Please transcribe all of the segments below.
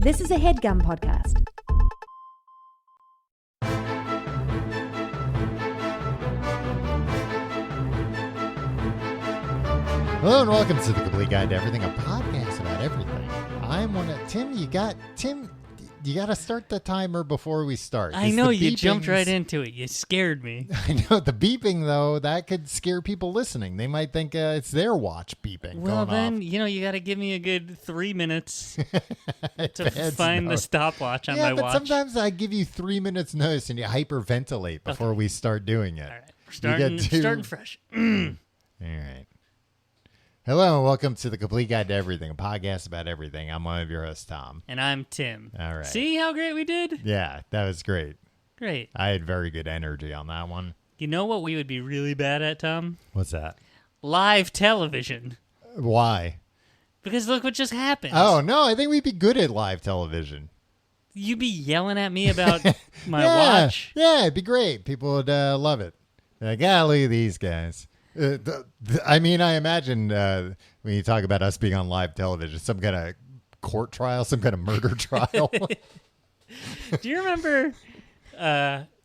This is a HeadGum podcast. Hello and welcome to the Complete Guide to Everything, a podcast about everything. I'm one of Tim. You got to start the timer before we start. I know you jumped right into it. You scared me. I know the beeping though, that could scare people listening. They might think it's their watch beeping. Well, going then off. you got to give me a good 3 minutes to find the stopwatch on my but watch. sometimes I give you 3 minutes notice and you hyperventilate before we start doing it. All right, we're starting fresh. All right. Hello and welcome to the Complete Guide to Everything, a podcast about everything. I'm one of your hosts, Tom. And I'm Tim. All right. See how great we did? Yeah, that was great. Great. I had very good energy on that one. You know what we would be really bad at, Tom? What's that? Live television. Why? Because look what just happened. Oh, no, I think we'd be good at live television. You'd be yelling at me about my Yeah, watch? Yeah, it'd be great. People would love it. Like, look at these guys. I imagine when you talk about us being on live television, some kind of court trial, some kind of murder trial. Do you remember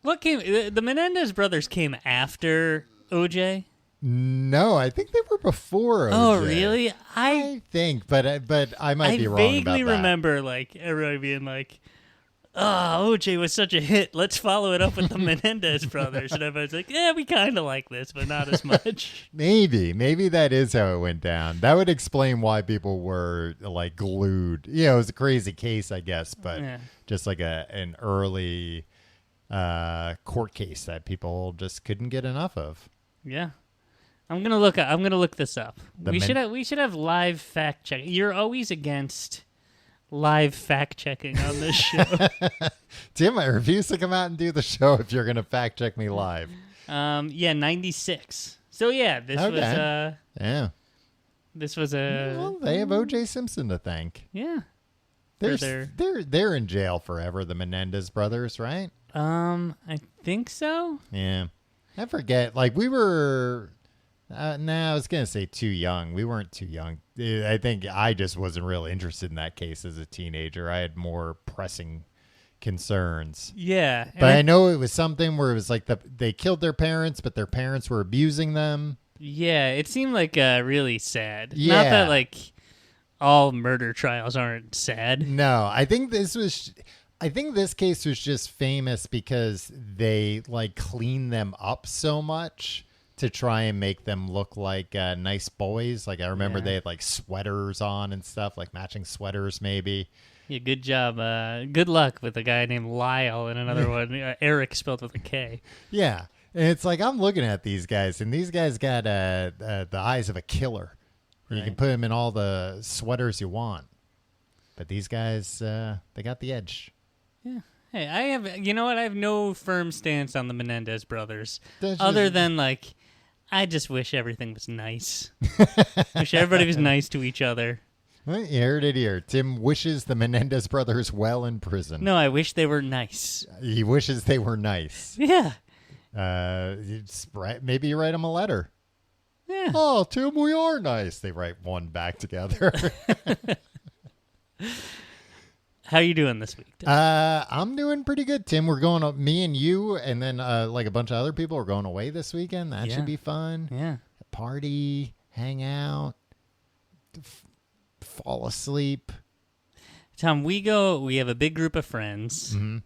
what came? The Menendez brothers came after OJ. No, I think they were before OJ. Oh, really? I think, but I might be wrong about that. I vaguely remember like everybody being like, "Oh, OJ was such a hit. Let's follow it up with the Menendez brothers." And everybody's like, "Yeah, we kind of like this, but not as much." Maybe that is how it went down. That would explain why people were like glued. It was a crazy case, I guess, but just like an early court case that people just couldn't get enough of. Yeah. I'm gonna look this up. We should have live fact check. You're always against live fact checking on this show. Tim, I refuse to come out and do the show if you're gonna fact check me live. 96. So yeah, this was Well, they have O.J. Simpson to thank. Yeah. They're in jail forever, the Menendez brothers, right? I think so. Yeah. I forget. Like we were I was going to say too young. We weren't too young. I think I just wasn't really interested in that case as a teenager. I had more pressing concerns. Yeah. But I know it was something where it was like they killed their parents, but their parents were abusing them. Yeah, it seemed like really sad. Yeah. Not that like all murder trials aren't sad. No, I think this case was just famous because they like cleaned them up so much to try and make them look like nice boys. Like I remember they had like sweaters on and stuff, like matching sweaters maybe. Yeah, good job. Good luck with a guy named Lyle and another one, Eric spelled with a K. Yeah, and it's like I'm looking at these guys, and these guys got the eyes of a killer. Right. You can put them in all the sweaters you want, but these guys they got the edge. Yeah. Hey, I have no firm stance on the Menendez brothers, other than like, I just wish everything was nice. Wish everybody was nice to each other. Well, you heard it here. Tim wishes the Menendez brothers well in prison. No, I wish they were nice. He wishes they were nice. Yeah. Maybe you write them a letter. Yeah. Oh, Tim, we are nice. They write one back together. How you doing this week, Tim? I'm doing pretty good, Tim. We're going, me and you, and then like a bunch of other people are going away this weekend. That should be fun. Yeah. Party, hang out, fall asleep. Tom, we have a big group of friends. Mm-hmm.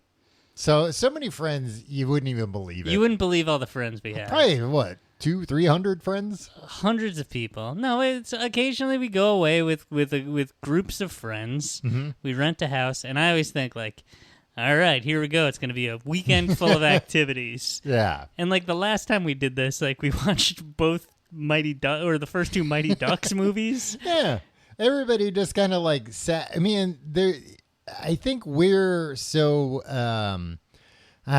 So many friends, you wouldn't even believe it. You wouldn't believe all the friends we have. Probably, what, 200-300 friends? Hundreds of people. No, it's occasionally we go away with groups of friends. Mm-hmm. We rent a house, and I always think like, all right, here we go. It's going to be a weekend full of activities. Yeah. And like the last time we did this, like we watched both the first two Mighty Ducks movies. Yeah. Everybody just kind of like sat. I mean, I think we're so, I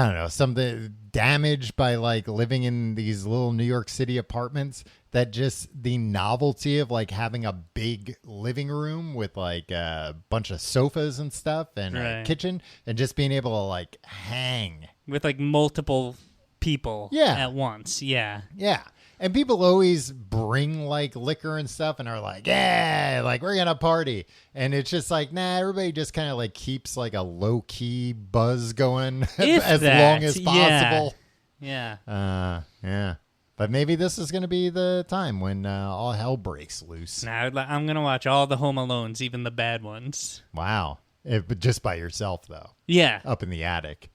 don't know, something damaged by like living in these little New York City apartments that just the novelty of like having a big living room with like a bunch of sofas and stuff and a kitchen and just being able to like hang with like multiple people at once. Yeah. Yeah. And people always bring like liquor and stuff and are like, yeah, like we're going to party. And it's just like, nah, everybody just kind of like keeps like a low key buzz going as long as possible. Yeah. Yeah. But maybe this is going to be the time when all hell breaks loose. Nah, I'm going to watch all the Home Alones, even the bad ones. Wow. But just by yourself, though. Yeah. Up in the attic.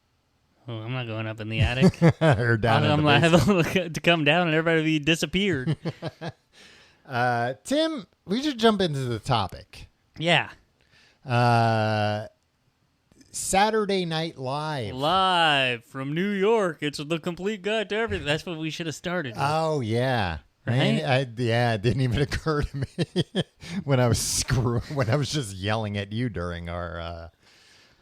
Oh, I'm not going up in the attic. Or down in the basement. To come down and everybody be disappeared. Tim, we should jump into the topic. Yeah. Saturday Night Live. Live from New York. It's the complete guide to everything. That's what we should have started with. Oh, yeah. Right? It didn't even occur to me when I was just yelling at you during our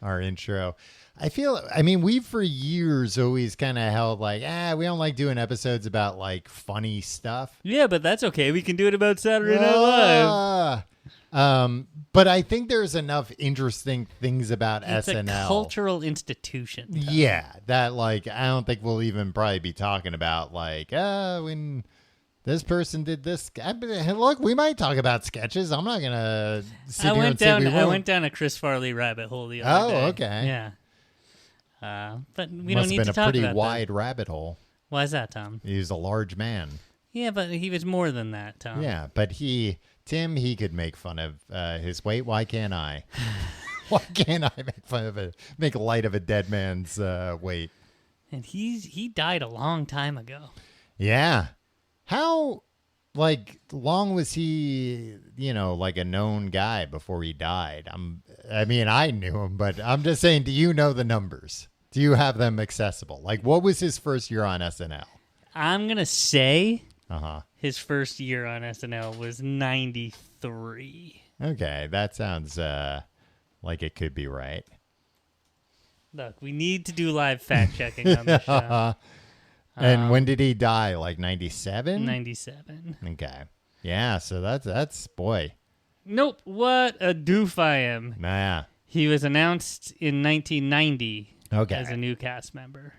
intro. We've for years always kind of held like, we don't like doing episodes about like funny stuff. Yeah, but that's okay. We can do it about Saturday Night Live. But I think there's enough interesting things about it's SNL. It's a cultural institution. Yeah, that like I don't think we'll even probably be talking about like when this person did this. Look, we might talk about sketches. I'm not gonna sit here and say we won't. I went down a Chris Farley rabbit hole the other day. Oh, okay. Yeah. But we Must don't need have to been talk a pretty about wide that. rabbit hole. Why is that, Tom? He was a large man. Yeah, but he was more than that, Tom. Yeah, but he could make fun of his weight. Why can't I? Why can't I make light of a dead man's weight? And he died a long time ago. Yeah. How long was he, like a known guy before he died? I knew him, but I'm just saying, do you know the numbers? Do you have them accessible? Like, what was his first year on SNL? I'm going to say Uh-huh. his first year on SNL was 93. Okay, that sounds like it could be right. Look, we need to do live fact checking on the show. And when did he die? Like 97? 97. Okay. Yeah, so that's boy. Nope, what a doof I am. Nah. He was announced in 1990 as a new cast member.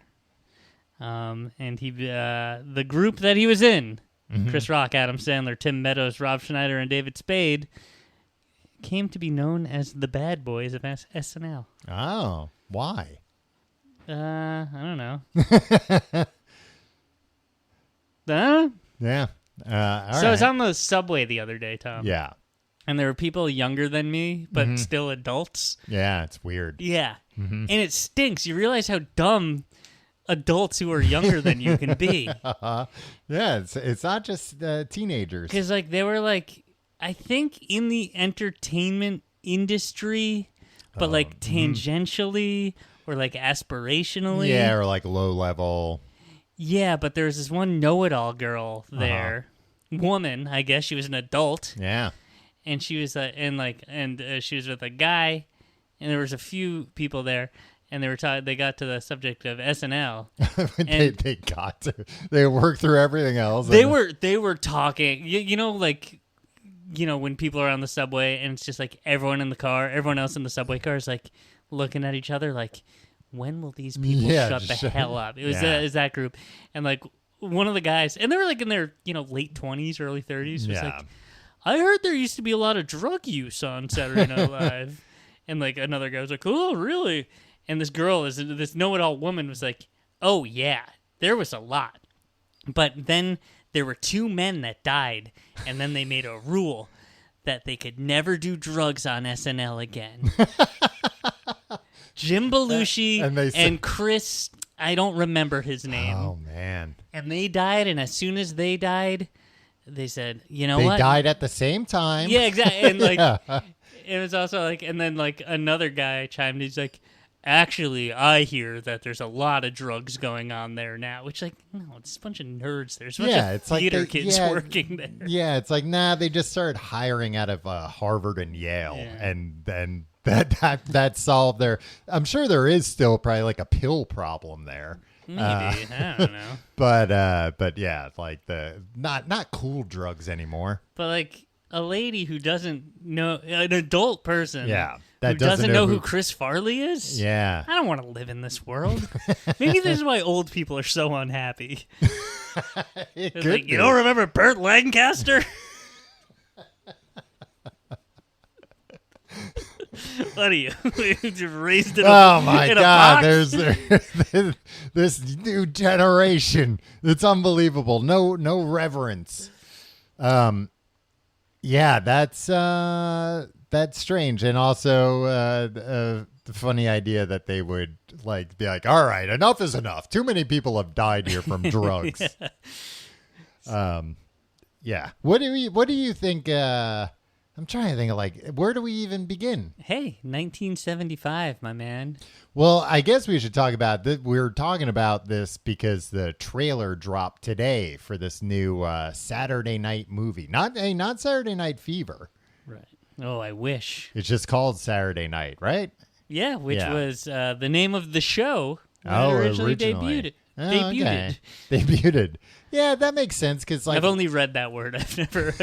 And he the group that he was in, Chris Rock, Adam Sandler, Tim Meadows, Rob Schneider, and David Spade, came to be known as the Bad Boys of SNL. Oh, why? I don't know. Yeah. I was on the subway the other day, Tom. Yeah. And there were people younger than me, but still adults. Yeah, it's weird. Yeah. And it stinks. You realize how dumb adults who are younger than you can be. Yeah, it's not just teenagers. Because they were I think in the entertainment industry, but tangentially or aspirationally. Yeah, or low level. Yeah, but there was this one know-it-all girl there, woman. I guess she was an adult. Yeah. And she was she was with a guy, and there was a few people there, and they were they got to the subject of SNL. They worked through everything else. They were talking. When people are on the subway, and it's just everyone in the car, everyone else in the subway car is looking at each other when will these people shut the hell up? It was that group, and one of the guys, and they were in their late 20s, early 30s, was I heard there used to be a lot of drug use on Saturday Night Live. And another guy was oh, really? And this girl, this know-it-all woman was oh yeah, there was a lot. But then there were two men that died, and then they made a rule that they could never do drugs on SNL again. Jim Belushi and Chris, I don't remember his name. Oh, man. And they died, and as soon as they died, they said, what? They died at the same time. Yeah, exactly. And it was also and then another guy chimed in, he's actually, I hear that there's a lot of drugs going on there now. Which, no, it's a bunch of nerds. There's a bunch of theater kids working there. Yeah, it's nah, they just started hiring out of Harvard and Yale. Yeah. And then that solved their... I'm sure there is still probably a pill problem there. Maybe. I don't know. But yeah, the not cool drugs anymore. But a lady who doesn't know, an adult person that who doesn't know who Chris Farley is? Yeah. I don't want to live in this world. Maybe this is why old people are so unhappy. It could like, be. you don't remember Burt Lancaster? What are you? Just raised in a Oh my in God! a box? There's this new generation. It's unbelievable. No reverence. Yeah, that's strange, and also the funny idea that they would like be like, all right, enough is enough. Too many people have died here from drugs. Yeah. What do you think? I'm trying to think of like, where do we even begin? Hey, 1975, my man. Well, I guess we should talk about that. We're talking about this because the trailer dropped today for this new Saturday night movie. Not Saturday Night Fever. Right. Oh, I wish. It's just called Saturday Night, right? Yeah, which was the name of the show that originally. debuted. Okay. Debuted. Yeah, that makes sense because like I've only read that word. I've never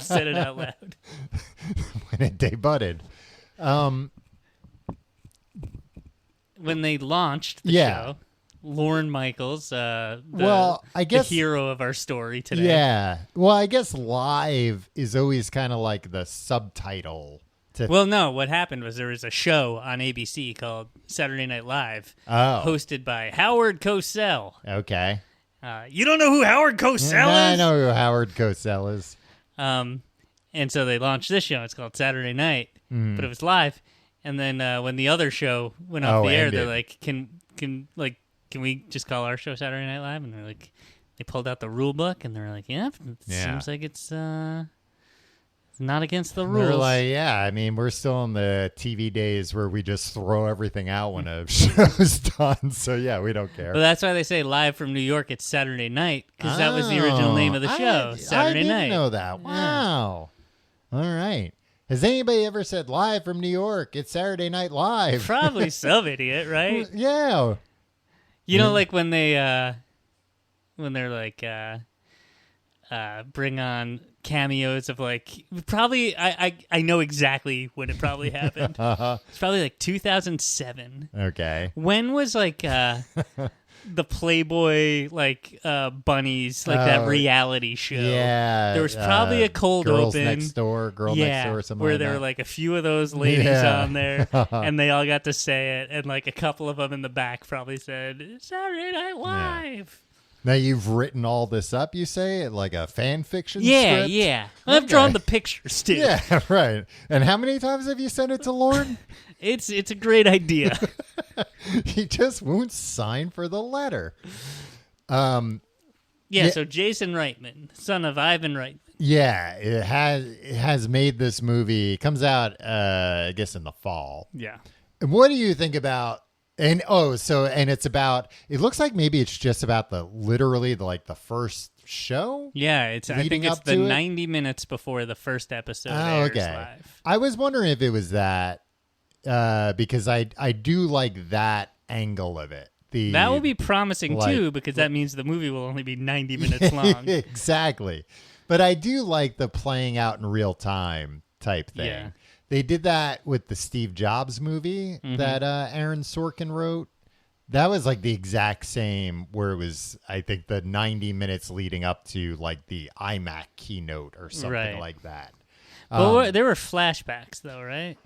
said it out loud. When it debuted. When they launched the show, Lorne Michaels, I guess the hero of our story today. Yeah. Well, I guess live is always kind of like the subtitle. Well, no. What happened was there was a show on ABC called Saturday Night Live, hosted by Howard Cosell. Okay. You don't know who Howard Cosell is? I know who Howard Cosell is. And so they launched this show. It's called Saturday Night, but it was live. And then when the other show went off the air, they're like, "Can we just call our show Saturday Night Live?" And they're like, they pulled out the rule book, and they're like, "Yeah, seems like it's not against the rules." They're like, "Yeah, I mean, we're still in the TV days where we just throw everything out when a show's done. So yeah, we don't care." Well, that's why they say live from New York. It's Saturday Night because that was the original name of the show. Saturday Night. I didn't know that. Wow. Yeah. All right. Has anybody ever said live from New York? It's Saturday Night Live. Probably some idiot, right? Yeah. You know, like when they're like bring on cameos of like probably I know exactly when it probably happened. It's probably like 2007. Okay. When was like the Playboy like bunnies like that reality show? Yeah. There was probably a cold Girls open. Next Door, Girl Next Door, or something where like there that. were like a few of those ladies on there, and they all got to say it, and like a couple of them in the back probably said Saturday Night Live. Now you've written all this up, you say, like a fan fiction Yeah, script? yeah. I've drawn the pictures too. Yeah, right. And how many times have you sent it to Lorne? It's a great idea. He just won't sign for the letter. So Jason Reitman, son of Ivan Reitman. Yeah, it has made this movie. It comes out, I guess, in the fall. Yeah. And what do you think about? And it's about. It looks like maybe it's just about the first show. Yeah, I think it's the 90 minutes before the first episode airs live. I was wondering if it was that because I do like that angle of it. That will be promising too, because that means the movie will only be 90 minutes long. Exactly. But I do like the playing out in real time type thing. Yeah. They did that with the Steve Jobs movie that Aaron Sorkin wrote. That was like the exact same, where it was, I think, the 90 minutes leading up to like the iMac keynote or something like that. But there were flashbacks though, right?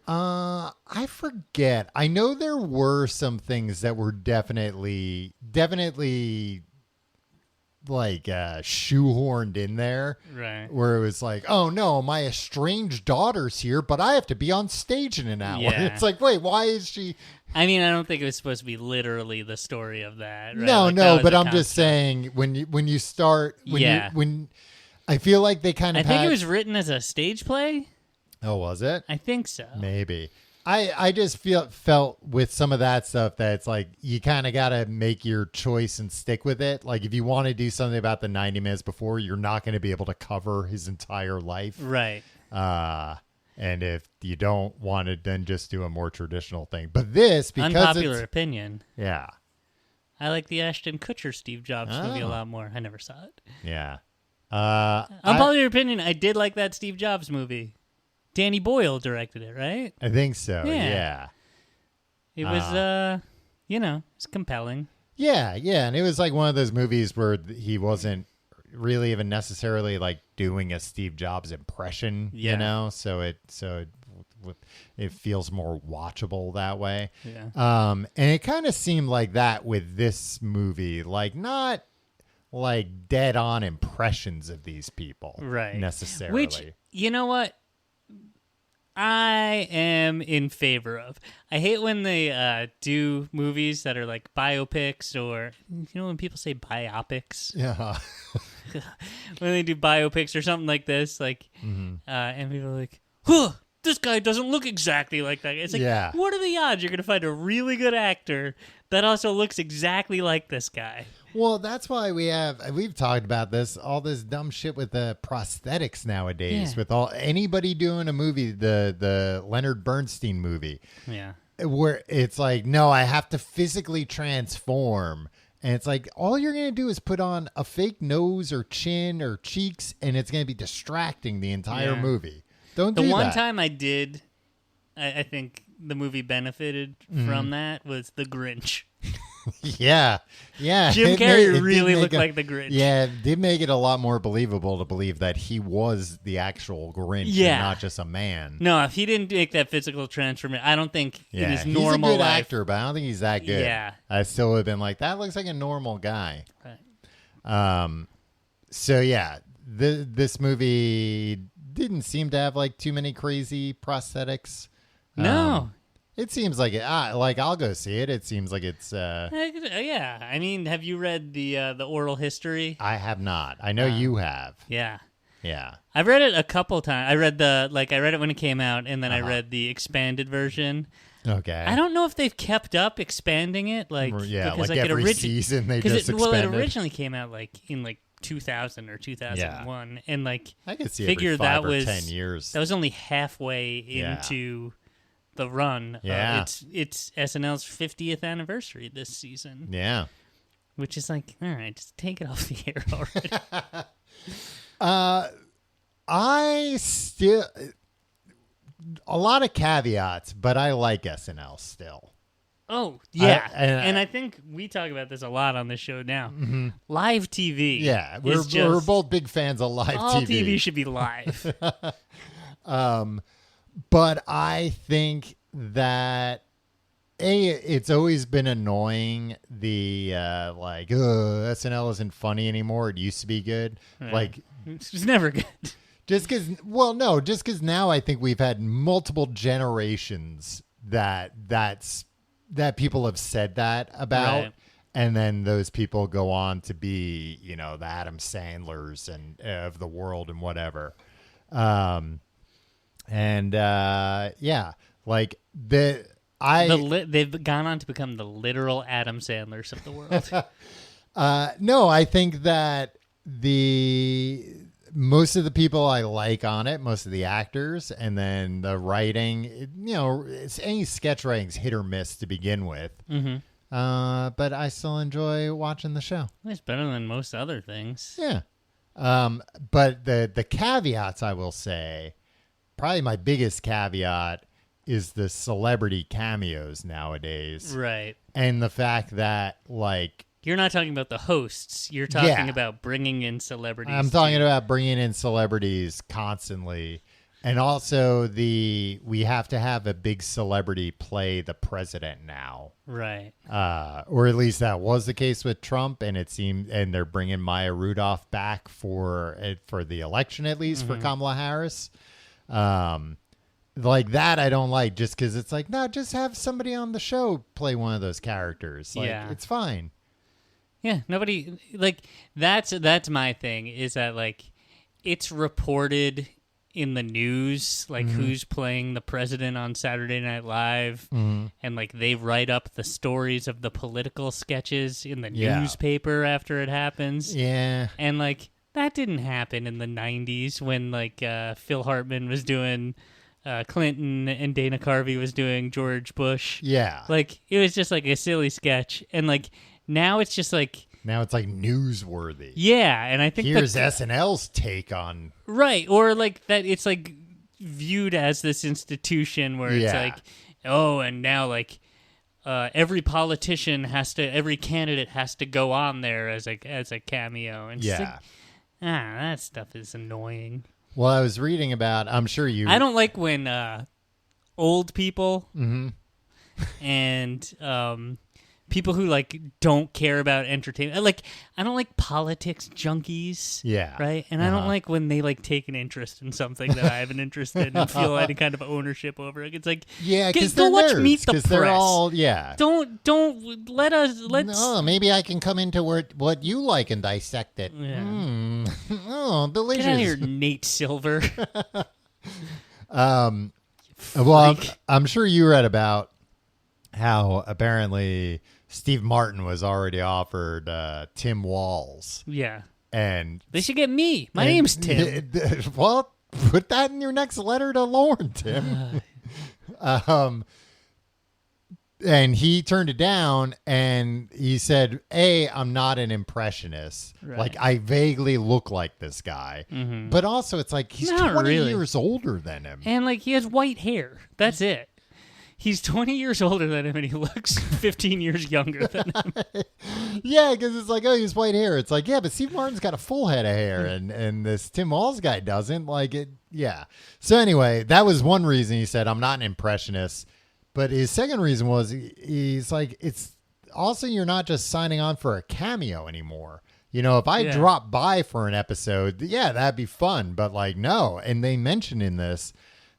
I forget. I know there were some things that were definitely like shoehorned in there, right? Where it was like, oh no, my estranged daughter's here, but I have to be on stage in an hour. Yeah. It's like, wait, why is she? I mean, I don't think it was supposed to be literally the story of that. Right? No, but I'm just saying when you start, when I feel like they kind of. I think it was written as a stage play. Oh, was it? I think so. Maybe. I just felt with some of that stuff that it's like you kind of got to make your choice and stick with it. Like if you want to do something about the 90 minutes before, you're not going to be able to cover his entire life. Right. And if you don't want it, then just do a more traditional thing. But this, because unpopular opinion. Yeah. I like the Ashton Kutcher Steve Jobs movie a lot more. I never saw it. Yeah. Unpopular opinion, I did like that Steve Jobs movie. Danny Boyle directed it, right? I think so. Yeah. It was, it's compelling. Yeah, and it was like one of those movies where he wasn't really even necessarily like doing a Steve Jobs impression, so it feels more watchable that way. Yeah. And it kind of seemed like that with this movie, like not like dead on impressions of these people, right? Necessarily. Which, you know what? I am in favor of. I hate when they do movies that are like biopics, or when people say biopics. Yeah. When they do biopics or something like this, like, and people are like, "Huh, this guy doesn't look exactly like that." It's like, what are the odds you're going to find a really good actor that also looks exactly like this guy? Well, that's why we've talked about this, all this dumb shit with the prosthetics nowadays, with anybody doing a movie, the Leonard Bernstein movie. Yeah. Where it's like, no, I have to physically transform. And it's like, all you're going to do is put on a fake nose or chin or cheeks, and it's going to be distracting the entire movie. Don't do that. The one time I did, I think the movie benefited from that was The Grinch. Yeah. Jim Carrey really looked like the Grinch. Yeah, it did make it a lot more believable to believe that he was the actual Grinch and not just a man. No, if he didn't make that physical transformation, I don't think in his normal life. He's a good actor, but I don't think he's that good. Yeah. I still would have been like, that looks like a normal guy. Right. So, yeah, this movie didn't seem to have like too many crazy prosthetics. No. It seems like it. Like I'll go see it. It seems like it's. Yeah, I mean, have you read the oral history? I have not. I know you have. Yeah. Yeah. I've read it a couple times. I read it when it came out, and then I read the expanded version. Okay. I don't know if they've kept up expanding it. Because every season they just expanded. Well, it originally came out in 2000 or 2001, and I could see figure every 5 that or was 10 years. That was only halfway into the run. Yeah. It's SNL's 50th anniversary this season. Yeah. Which is like, all right, just take it off the air already. I still a lot of caveats, but I like SNL still. Oh, yeah. And I think we talk about this a lot on this show now. Mm-hmm. Live TV. Yeah, we're both big fans of live all TV. All TV should be live. But I think that it's always been annoying. The SNL isn't funny anymore. It used to be good. Right. Like it's never good. Just because now I think we've had multiple generations that people have said that about. Right. And then those people go on to be, the Adam Sandlers and of the world and whatever. They've gone on to become the literal Adam Sandlers of the world. No, I think that most of the people I like on it, most of the actors, and then the writing, any sketch writing's hit or miss to begin with. Mm-hmm. But I still enjoy watching the show. It's better than most other things. Yeah. But the caveats, I will say, probably my biggest caveat is the celebrity cameos nowadays. Right. And the fact that, you're not talking about the hosts. You're talking about bringing in celebrities. I'm talking about bringing in celebrities constantly. And also we have to have a big celebrity play the president now. Right. Or at least that was the case with Trump. And it seemed, and they're bringing Maya Rudolph back for the election, at least for Kamala Harris. Like that I don't like, just because it's like, no, just have somebody on the show play one of those characters. It's fine. Yeah, nobody that's my thing, is that it's reported in the news who's playing the president on Saturday Night Live, and they write up the stories of the political sketches in the newspaper after it happens. Yeah. And that didn't happen in the 90s when Phil Hartman was doing Clinton and Dana Carvey was doing George Bush. Yeah. It was just a silly sketch, and now it's just now it's newsworthy. Yeah, and I think here's SNL's take on right, or that it's viewed as this institution where it's like, oh, and now like every every candidate has to go on there as a cameo, and like, that stuff is annoying. Well, I was reading about. I'm sure you. I don't like when old people and people who like don't care about entertainment. Like, I don't like politics junkies. Yeah. Right? And I don't like when they like take an interest in something that I have an interest in and feel any kind of ownership over it. It's like, because go watch Meet the Press. They're all, Don't let's. No, maybe I can come into what you like and dissect it. Yeah. Oh, delicious. Get out of here, Nate Silver. Well, I'm sure you read about how apparently Steve Martin was already offered Tim Walz. Yeah. And they should get me. My name's Tim. Well, put that in your next letter to Lauren, Tim. And he turned it down, and he said, I'm not an impressionist. Right. Like, I vaguely look like this guy. Mm-hmm. But also, it's like, he's not 20 years older than him. And, like, he has white hair. That's it. He's 20 years older than him, and he looks 15 years younger than him. Yeah, because it's like, he has white hair. It's like, yeah, but Steve Martin's got a full head of hair, and this Tim Walz guy doesn't. Like, it, yeah. So, anyway, that was one reason he said, I'm not an impressionist. But his second reason was he's like, it's also you're not just signing on for a cameo anymore. You know, if I drop by for an episode, that'd be fun. But like, no. And they mentioned in this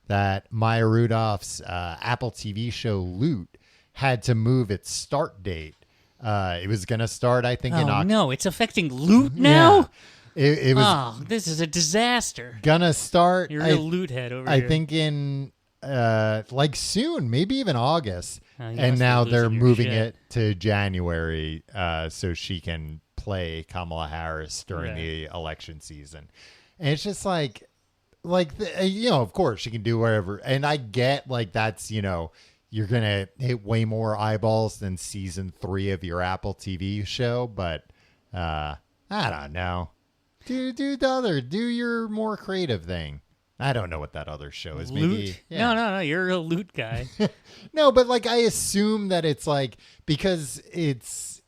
that Maya Rudolph's Apple TV show Loot had to move its start date. It was going to start, I think, in October. No, it's affecting Loot now? Yeah. It was. Oh, this is a disaster. Gonna start. You're a Loot head over here. I think in. Like soon, maybe even August, and now they're moving it to January, so she can play Kamala Harris during the election season. And it's just like, of course she can do whatever. And I get like that's you're gonna hit way more eyeballs than season 3 of your Apple TV show, but I don't know. Do your more creative thing. I don't know what that other show is. Loot? Maybe No. You're a Loot guy. No, but like I assume that it's like because it's.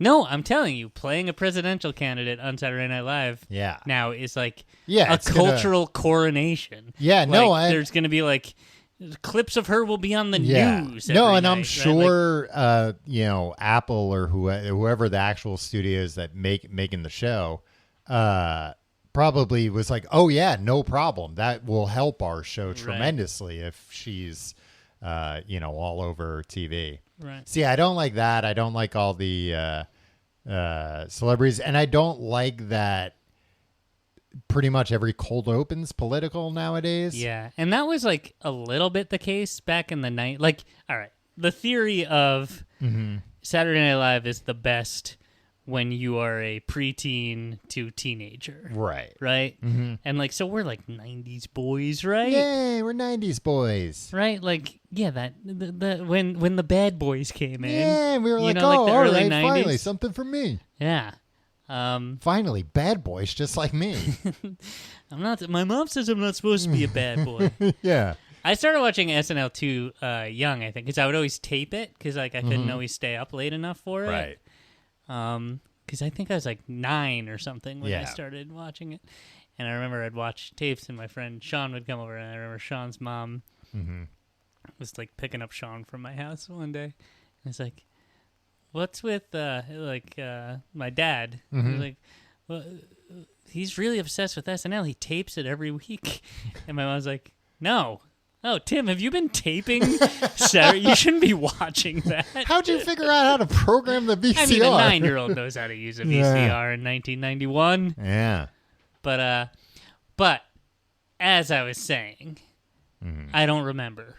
No, I'm telling you, playing a presidential candidate on Saturday Night Live. Now is like a cultural coronation. Yeah, like, there's going to be like clips of her will be on the news. No, and night, I'm sure Apple or whoever the actual studios that making the show. Probably was like, no problem. That will help our show tremendously if she's, all over TV. Right. See, I don't like that. I don't like all the celebrities, and I don't like that. Pretty much every cold open's political nowadays. Yeah, and that was like a little bit the case back in the night. Like, all right, the theory of Saturday Night Live is the best when you are a preteen to teenager. Right. Mm-hmm. And like, so we're like 90s boys, right? Yay, we're 90s boys. Right? Like, that when the Bad Boys came in. Yeah, we were like, the all early right, 90s. Finally, something for me. Yeah. Finally, bad boys just like me. My mom says I'm not supposed to be a bad boy. Yeah. I started watching SNL too young, I think, because I would always tape it because like I couldn't always stay up late enough for it. Right. Because I think I was like 9 or something when I started watching it. And I remember I'd watch tapes and my friend Sean would come over, and I remember Sean's mom was like picking up Sean from my house one day. And it's like, what's with my dad? He was like, well, he's really obsessed with SNL. He tapes it every week. And my mom's like, no. Oh, Tim, have you been taping Saturday? You shouldn't be watching that. How'd you figure out how to program the VCR? I mean, a 9-year-old knows how to use a VCR in 1991. Yeah. But as I was saying, I don't remember.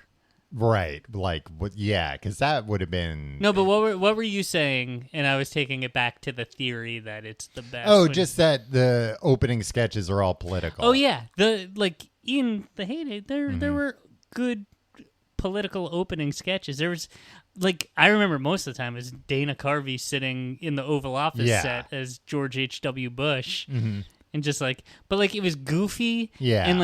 Right. Like, what? Yeah, because that would have been... No, but what were you saying? And I was taking it back to the theory that it's the best. Oh, just that the opening sketches are all political. Oh, yeah. In the heyday, there were good political opening sketches. There was, I remember most of the time is Dana Carvey sitting in the Oval Office set as George H.W. Bush. And just but it was goofy. Yeah. And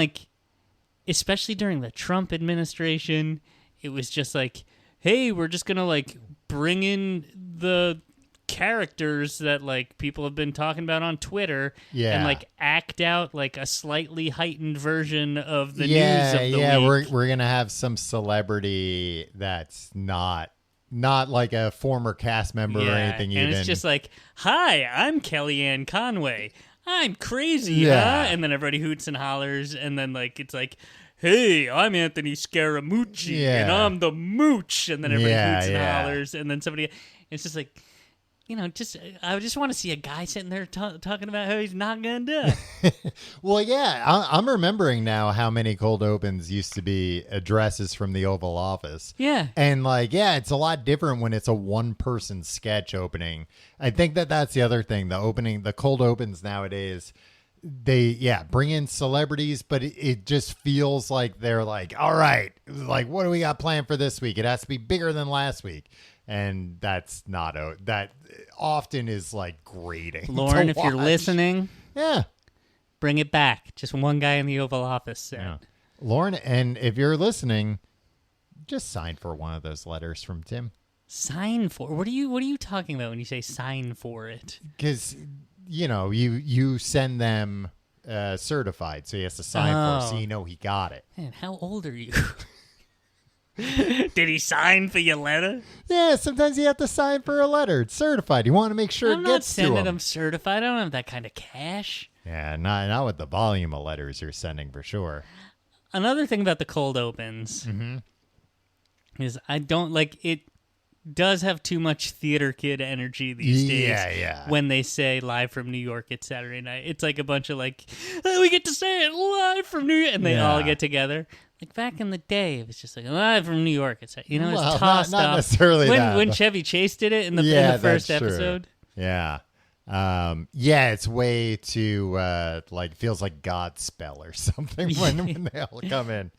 especially during the Trump administration, it was just like, hey, we're just going to like bring in the characters that like people have been talking about on Twitter and like act out like a slightly heightened version of the news of the week. We're gonna have some celebrity that's not like a former cast member or anything. And it's just like, hi, I'm Kellyanne Conway, I'm crazy, huh? And then everybody hoots and hollers, and then like it's like, hey, I'm Anthony Scaramucci and I'm the mooch, and then everybody hoots and hollers, and then somebody, it's just like, you know, I just want to see a guy sitting there talking about how he's not going to do it. Well, yeah, I'm remembering now how many cold opens used to be addresses from the Oval Office. Yeah. And like, it's a lot different when it's a one-person sketch opening. I think that's the other thing. The cold opens nowadays, they bring in celebrities, but it just feels like they're like, all right, like, what do we got planned for this week? It has to be bigger than last week. And that's not that often is like grating. Lauren, if you're listening, bring it back. Just one guy in the Oval Office set. Yeah. Lauren, and if you're listening, just sign for one of those letters from Tim. Sign for? What are you talking about when you say sign for it? Because you send them certified, so he has to sign for it, so you know he got it. Man, how old are you? Did he sign for your letter? Yeah, sometimes you have to sign for a letter. It's certified. You want to make sure it gets to him. I'm not sending them certified. I don't have that kind of cash. Yeah, not with the volume of letters you're sending for sure. Another thing about the cold opens is I don't like it. Does have too much theater kid energy these days. Yeah. When they say live from New York, it's Saturday night. It's like a bunch of like, oh, we get to say it live from New York, and they all get together. Like back in the day, it was just like live from New York. It's it's tossed not up. Necessarily when Chevy Chase did it in the first episode. Yeah. It's way too like feels like Godspell or something when they all come in.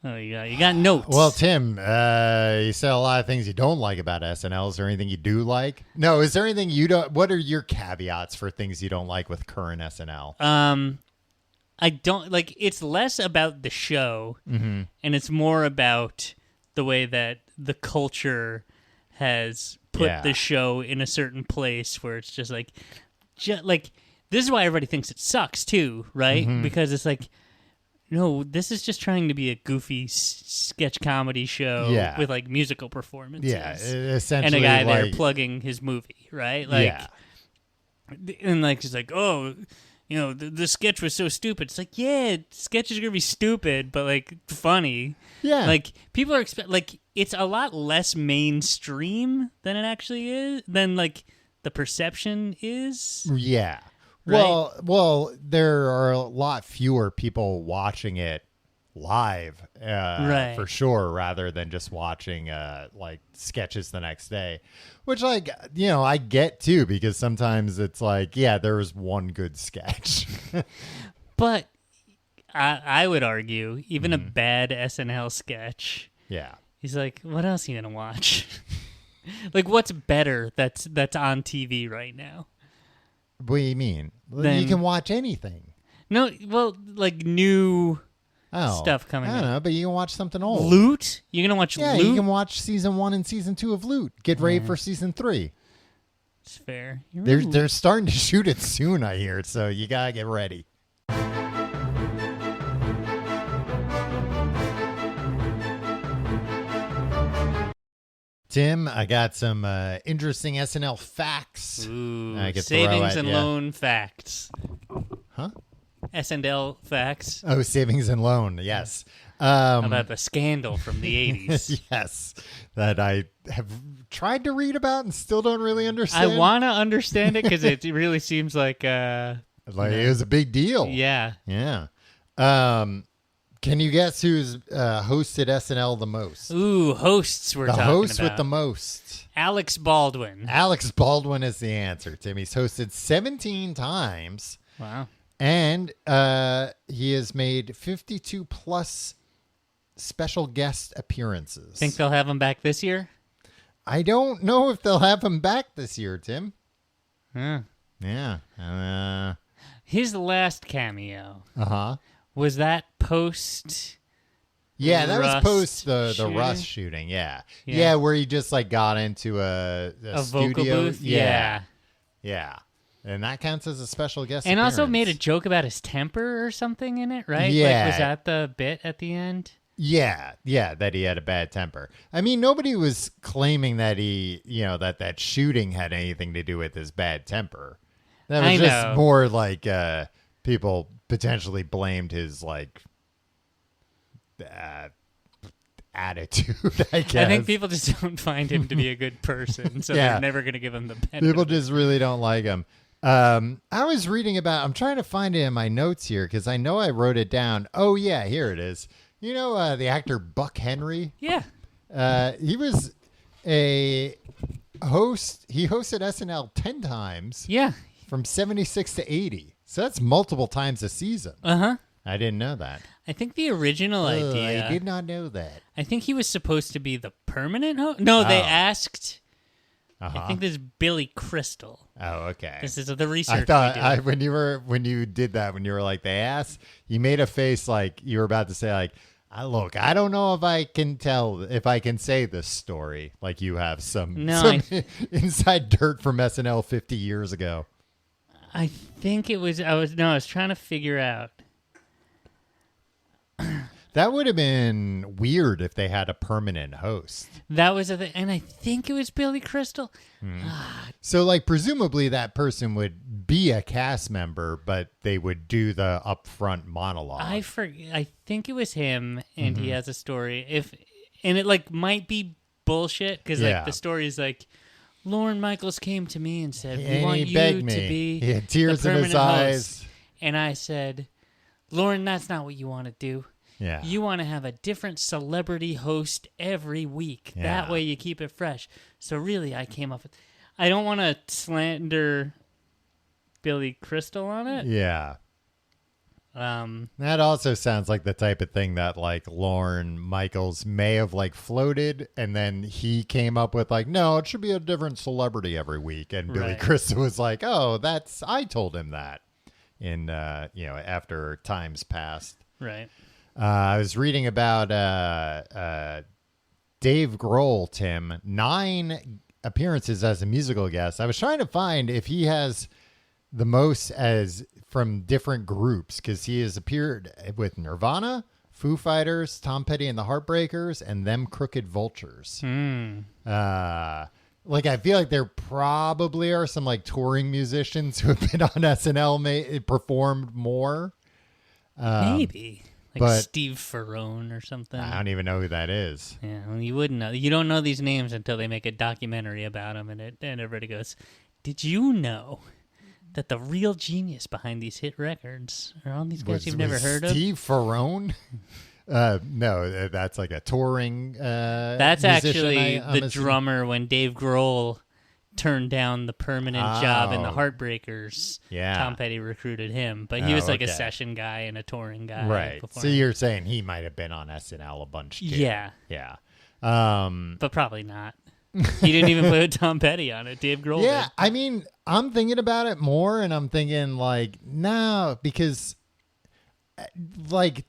Oh, you got notes. Well, Tim, you said a lot of things you don't like about SNL. Is there anything you do like? No, is there anything you don't? What are your caveats for things you don't like with current SNL? I don't like. It's less about the show, and it's more about the way that the culture has put the show in a certain place where it's just like this is why everybody thinks it sucks too, right? Because it's like, no, this is just trying to be a goofy sketch comedy show with like musical performances. Yeah, essentially, and a guy there plugging his movie, right? Like, and like he's like, oh, you know, the sketch was so stupid. It's like, yeah, sketches are gonna be stupid, but like funny. Yeah, like people are like it's a lot less mainstream than it actually is, than like the perception is. Yeah. Right? Well, there are a lot fewer people watching it live, for sure, rather than just watching like sketches the next day, which like, I get too, because sometimes it's like, there was one good sketch. But I would argue even a bad SNL sketch. Yeah. He's like, what else are you going to watch? Like, what's better that's on TV right now? What do you mean? You can watch anything. No, well, like new stuff coming I don't know, but you can watch something old. Loot? You're going to watch Loot? Yeah, you can watch season 1 and season 2 of Loot. Get ready for season 3. It's fair. They're starting to shoot it soon, I hear, so you got to get ready. Tim, I got some interesting SNL facts. Ooh, savings and loan facts. Huh? SNL facts. Oh, savings and loan, yes. About the scandal from the 80s. Yes, that I have tried to read about and still don't really understand. I want to understand it because it really seems like... it was a big deal. Yeah. Yeah. Can you guess who's hosted SNL the most? Ooh, hosts we're talking about. The host with the most. Alex Baldwin. Alex Baldwin is the answer, Tim. He's hosted 17 times. Wow. And he has made 52 plus special guest appearances. Think they'll have him back this year? I don't know if they'll have him back this year, Tim. Huh. Yeah. His last cameo. Uh-huh. Was that post? Yeah, that was post the shooting? Rust shooting. Yeah, where he just like got into a studio vocal booth. Yeah, and that counts as a special guest. And appearance. also made a joke about his temper or something in it, right? Yeah, was that the bit at the end? Yeah, that he had a bad temper. I mean, nobody was claiming that that shooting had anything to do with his bad temper. That was just more like people potentially blamed his like attitude, I guess. I think people just don't find him to be a good person, so they're never going to give him the benefit. People just really don't like him. I was reading about, I'm trying to find it in my notes here because I know I wrote it down. Oh, yeah, here it is. You know the actor Buck Henry? Yeah. He was a host. He hosted SNL 10 times. Yeah. From 76 to 80. So that's multiple times a season. Uh-huh. I didn't know that. I think the original idea... I did not know that. I think he was supposed to be the permanent host. No, they asked... I think this is Billy Crystal. Oh, okay. This is the research. I thought when you did that, when you were like, they asked, you made a face like you were about to say like, look, I don't know if I can say this story. Like you have some inside dirt from SNL 50 years ago. I think it was, I was trying to figure out. That would have been weird if they had a permanent host. That was and I think it was Billy Crystal. So, like, presumably that person would be a cast member, but they would do the upfront monologue. I think it was him, and he has a story. And it like might be bullshit because like the story is like, Lorne Michaels came to me and said, "We want you to be." He had tears in his eyes, host. And I said, "Lorne, that's not what you want to do. Yeah. You want to have a different celebrity host every week. Yeah. That way you keep it fresh." So really, I came up with... I don't want to slander Billy Crystal on it. Yeah. That also sounds like the type of thing that like Lorne Michaels may have like floated, and then he came up with like, no, it should be a different celebrity every week. And Billy Crystal was like, oh, I told him that in, after times passed. Right. I was reading about Dave Grohl, Tim, 9 appearances as a musical guest. I was trying to find if he has the most as from different groups, because he has appeared with Nirvana, Foo Fighters, Tom Petty and the Heartbreakers, and Them Crooked Vultures. Like, I feel like there probably are some like touring musicians who have been on SNL performed more. Maybe. Like Steve Ferrone or something. I don't even know who that is. Yeah, well, you wouldn't know. You don't know these names until they make a documentary about them, and everybody goes, "Did you know that the real genius behind these hit records are all these guys you've never heard of?" Steve Ferrone? No, that's like a touring. That's actually the drummer when Dave Grohl turned down the permanent job in the Heartbreakers. Yeah. Tom Petty recruited him, but he was like a session guy and a touring guy. Right. So you're saying he might have been on SNL a bunch too. Yeah. Yeah. But probably not. He didn't even play with Tom Petty on it. Dave Grohl did. I mean, I'm thinking about it more, and I'm thinking like, no, because like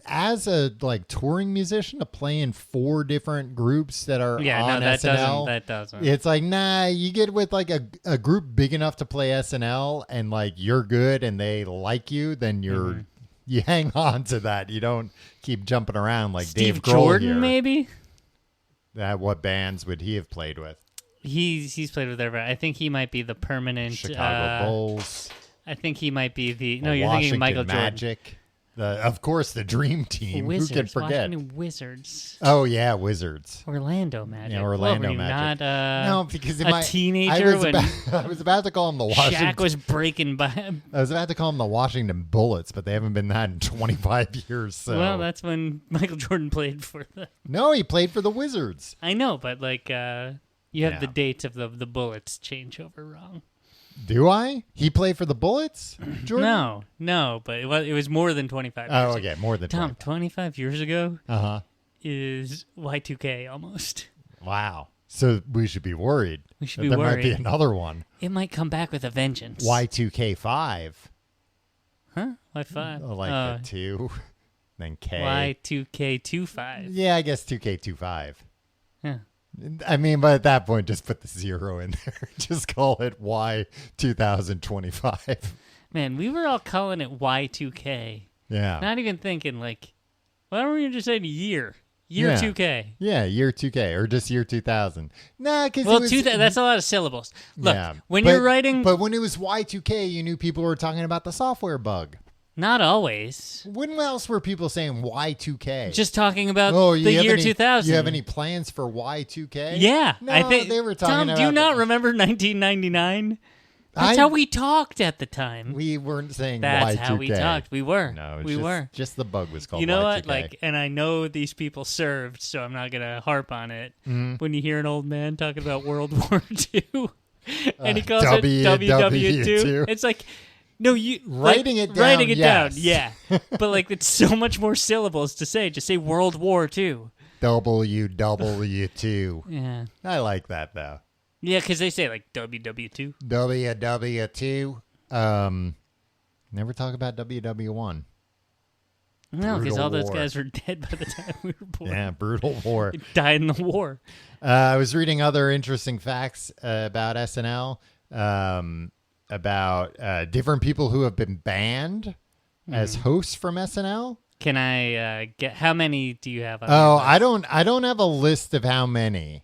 as a like touring musician to play in 4 different groups that are on SNL, that doesn't. It's like, nah, you get with like a group big enough to play SNL and like you're good and they like you, then you hang on to that. You don't keep jumping around like Steve Dave Grohl Jordan, here. maybe. What bands would he have played with? He's played with everybody. I think he might be the permanent Chicago Bulls. I think he might be you're Washington thinking Michael Magic. Jordan. Of course, the Dream Team. Wizards, who can forget? Washington Wizards. Oh yeah, Wizards. Orlando Magic. Yeah, Orlando Magic. Not no, because teenager I was about to call them the Washington. Shaq was breaking by. I was about to call them the Washington Bullets, but they haven't been that in 25 years. So. Well, that's when Michael Jordan played for the. No, he played for the Wizards. I know, but like you have the dates of the Bullets change over wrong. Do I? He played for the Bullets? Jordan? No, but it was more than 25 years ago. Okay, more than 25. 25 years ago is Y2K almost. Wow. So we should be worried. We should be worried. There might be another one. It might come back with a vengeance. Y2K5. Huh? Why 5? Like the 2, then K. Why 2K25? Yeah, I guess 2K25. Yeah. I mean, but at that point, just put the 0 in there. Just call it Y 2025. Man, we were all calling it Y2K. Yeah. Not even thinking, like, why don't we just say year? Year 2K. Yeah, year 2K or just year 2000. Nah, because that's a lot of syllables. Look, yeah, when you're writing... But when it was Y2K, you knew people were talking about the software bug. Not always. When else were people saying Y2K? Just talking about the year 2000. You have any plans for Y2K? Yeah. No, I think they were talking Tom, about... do you not remember 1999? That's how we talked at the time. We weren't saying That's Y2K. How we talked. We were. No, we were. Just the bug was called You know Y2K. what? And I know these people served, so I'm not going to harp on it. Mm-hmm. When you hear an old man talking about World War II, and he calls it WW2, it's like, no, you... Writing it down, Writing it down, yes. yeah. But, it's so much more syllables to say. Just say World War II. WW2. Yeah. I like that, though. Yeah, because they say, WW2. WW2. Never talk about WW1. No, because all those guys were dead by the time we were born. Yeah, brutal war. They died in the war. I was reading other interesting facts about SNL, about different people who have been banned as hosts from SNL. Can I get... How many do you have on Oh, your list? I don't have a list of how many.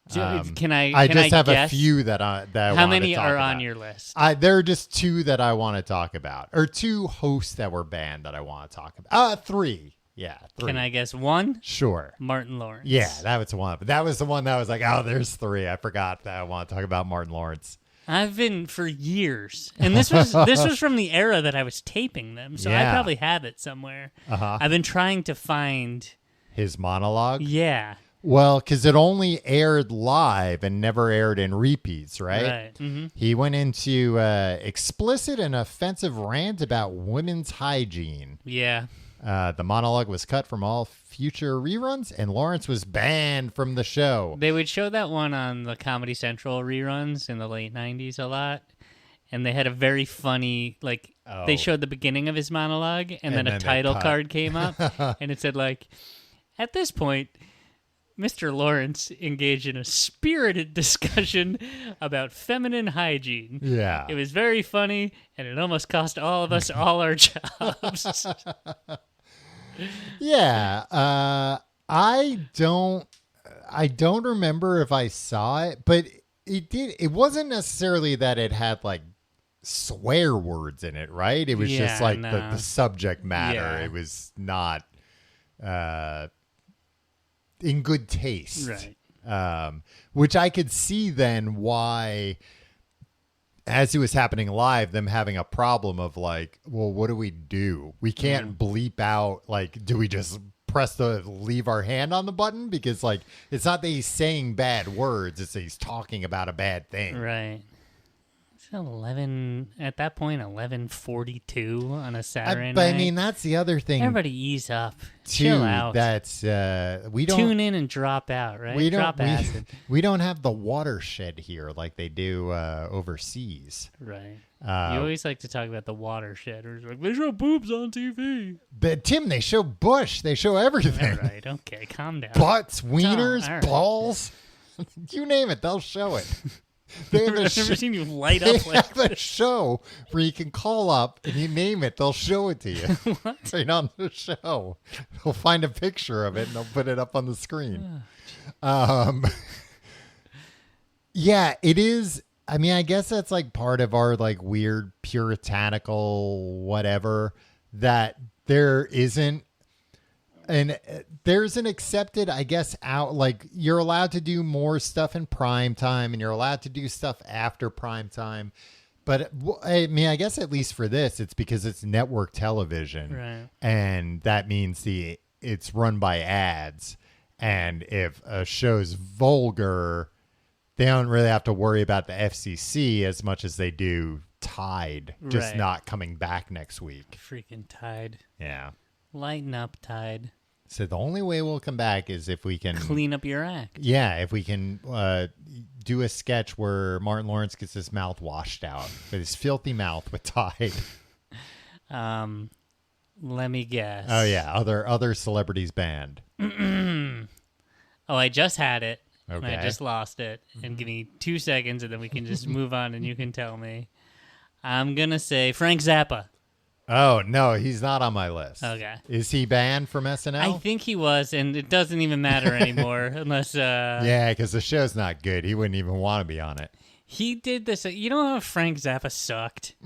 Can I just have guess? a few that I How many to talk are about. on your list? There are just 2 that I want to talk about, or 2 hosts that were banned that I want to talk about. 3. Yeah, 3. Can I guess 1? Sure. Martin Lawrence. Yeah, that was one. But that was the one that was like, oh, there's 3. I forgot that I want to talk about Martin Lawrence. I've been for years, and this was from the era that I was taping them, so I probably have it somewhere. I've been trying to find his monologue. Yeah. Well, because it only aired live and never aired in repeats, right? Right. Mm-hmm. He went into explicit and offensive rant about women's hygiene. Yeah. The monologue was cut from all future reruns, and Lawrence was banned from the show. They would show that one on the Comedy Central reruns in the late 90s a lot, and they had a very funny, they showed the beginning of his monologue, and then a title card came up, and it said, at this point... Mr. Lawrence engaged in a spirited discussion about feminine hygiene. Yeah. It was very funny, and it almost cost all of us all our jobs. Yeah. I don't remember if I saw it, but it wasn't necessarily that it had swear words in it, right? It was just the subject matter. Yeah. It was not in good taste. Right. Which I could see then why, as it was happening live, them having a problem of well, what do? We can't bleep out, do we just press the leave our hand on the button? Because it's not that he's saying bad words, it's that he's talking about a bad thing. Right. It's 11:42 on a Saturday But night. I mean, that's the other thing. Everybody ease up. Too, Chill out. That's we don't tune in and drop out, right? Drop acid. We don't have the watershed here like they do overseas. Right. You always like to talk about the watershed. Or they show boobs on TV. But Tim, they show bush. They show everything. All right. Okay. Calm down. Butts, wieners, right. balls. You name it, they'll show it. I've never seen you light they up like have a show where you can call up and you name it, they'll show it to you. What? Right on the show. They'll find a picture of it and they'll put it up on the screen. Yeah, it is. I mean, I guess that's part of our weird puritanical whatever, that there isn't. And there's an accepted, I guess, you're allowed to do more stuff in prime time and you're allowed to do stuff after prime time. But I mean, I guess at least for this, it's because it's network television. Right. And that means it's run by ads. And if a show's vulgar, they don't really have to worry about the FCC as much as they do Tide just not coming back next week. Freaking Tide. Yeah. Lighten up, Tide. So the only way we'll come back is if we can clean up your act. Yeah, if we can do a sketch where Martin Lawrence gets his mouth washed out with his filthy mouth with Tide. Let me guess. Oh yeah, other celebrities banned. Oh, I just had it. Okay. And I just lost it. And give me 2 seconds, and then we can just move on, and you can tell me. I'm gonna say Frank Zappa. Oh no, he's not on my list. Okay. Is he banned from SNL? I think he was, and it doesn't even matter anymore unless. Yeah, because the show's not good. He wouldn't even want to be on it. He did this. You know how Frank Zappa sucked?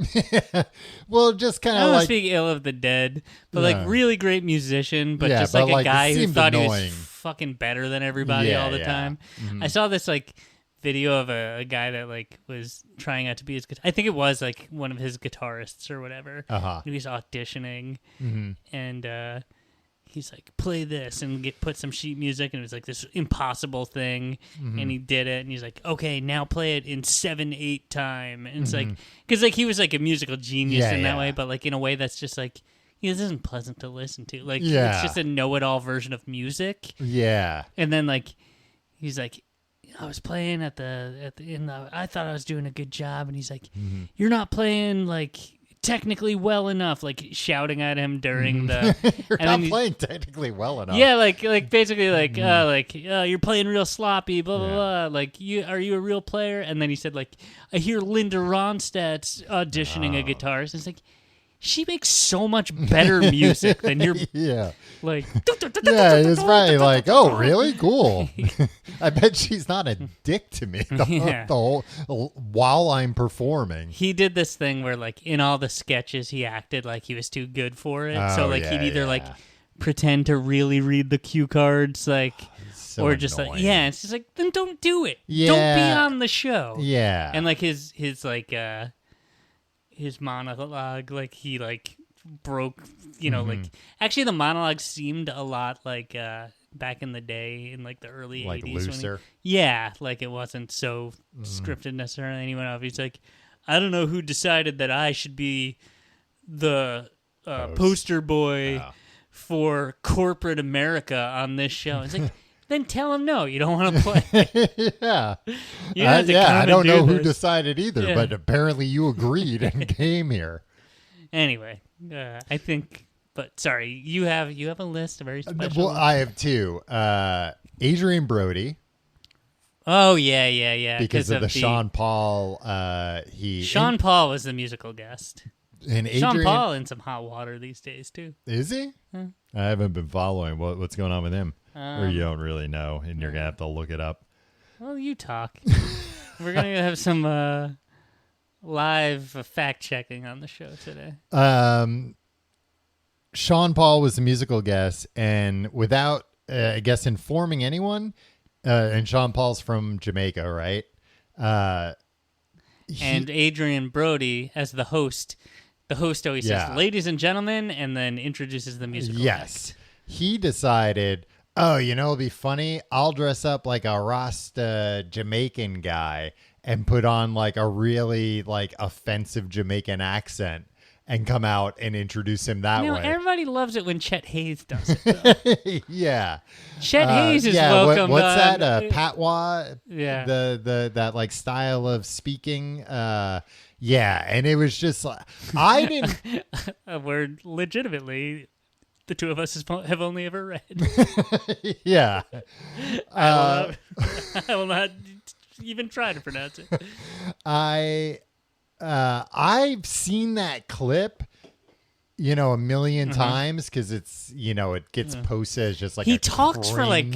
Well, just kind I of don't like speak ill of the dead, but like really great musician, but Yeah, just but, like a like, it guy who seemed thought he annoying. was fucking better than everybody all the time. Mm-hmm. I saw this like video of a guy that like was trying out to be his I think it was like one of his guitarists or whatever. He was auditioning, and he's like, play this and put some sheet music, and it was like this impossible thing, and he did it, and he's like, okay, now play it in 7/8 time, and it's like, because like he was like a musical genius in that way, but like in a way that's just like, this isn't pleasant to listen to, like it's just a know-it-all version of music, and then like he's like, I was playing at the I thought I was doing a good job, and he's like, you're not playing like technically well enough, like shouting at him during the you're not playing technically well enough. Yeah, like basically like you're playing real sloppy, blah blah blah. Like, are you a real player? And then he said like, I hear Linda Ronstadt's auditioning a guitarist. And it's like, she makes so much better music than you're like it's probably like, oh really, cool. I bet she's not a dick to me the whole while I'm performing. He did this thing where like in all the sketches he acted like he was too good for it, so like he'd either like pretend to really read the cue cards, like so or just annoying. like it's just like, then don't do it, Yeah. don't be on the show. And like his like his monologue, like he like broke, like actually the monologue seemed a lot like back in the day in like the early like 80s looser. Like it wasn't so scripted necessarily. And he went off, he's like, I don't know who decided that I should be the poster boy for corporate America on this show. It's like, then tell him no, you don't want to play. I don't know who decided either, but apparently you agreed and came here. Anyway, I think. But sorry, you have a list, a very special. Well, I have two. Adrian Brody. Oh yeah. Because of the Sean Paul. Sean Paul was the musical guest. And Sean Paul in some hot water these days too. Is he? I haven't been following. What's going on with him? Or you don't really know, and you're gonna have to look it up. Well, you talk. We're gonna have some live fact checking on the show today. Sean Paul was a musical guest, and without, I guess, informing anyone, and Sean Paul's from Jamaica, right? And Adrian Brody, as the host always says, ladies and gentlemen, and then introduces the musical act. He decided, it'll be funny. I'll dress up like a Rasta Jamaican guy and put on like a really like offensive Jamaican accent and come out and introduce him that way. Everybody loves it when Chet Hayes does it, though. Chet Hayes is welcome. What's that? Patois? Yeah. That like style of speaking. And it was just like, I didn't. A word legitimately the two of us have only ever read. I will not even try to pronounce it. I've seen that clip, a million times because it's, it gets posted as just like he talks for like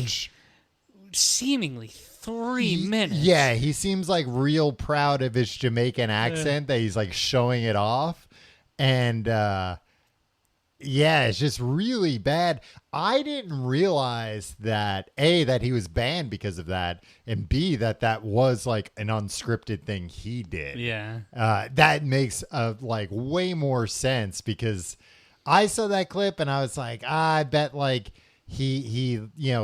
seemingly 3 minutes. Yeah, he seems like real proud of his Jamaican accent that he's like showing it off. And it's just really bad. I didn't realize that A, that he was banned because of that, and B, that was like an unscripted thing he did. That makes like way more sense because I saw that clip and I was like, I bet like he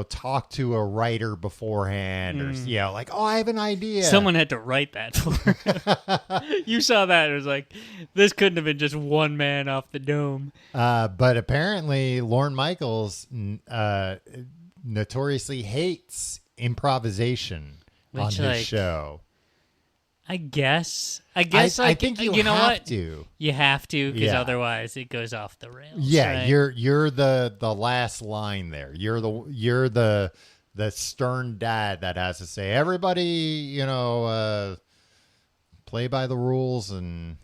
talked to a writer beforehand or like, I have an idea. Someone had to write that for him. You saw that, it was like, this couldn't have been just one man off the dome. But apparently Lorne Michaels notoriously hates improvisation on his show. I guess. I think you know have what? to. You have to, because otherwise it goes off the rails. Yeah, right? you're the last line there. You're the stern dad that has to say, everybody, play by the rules. And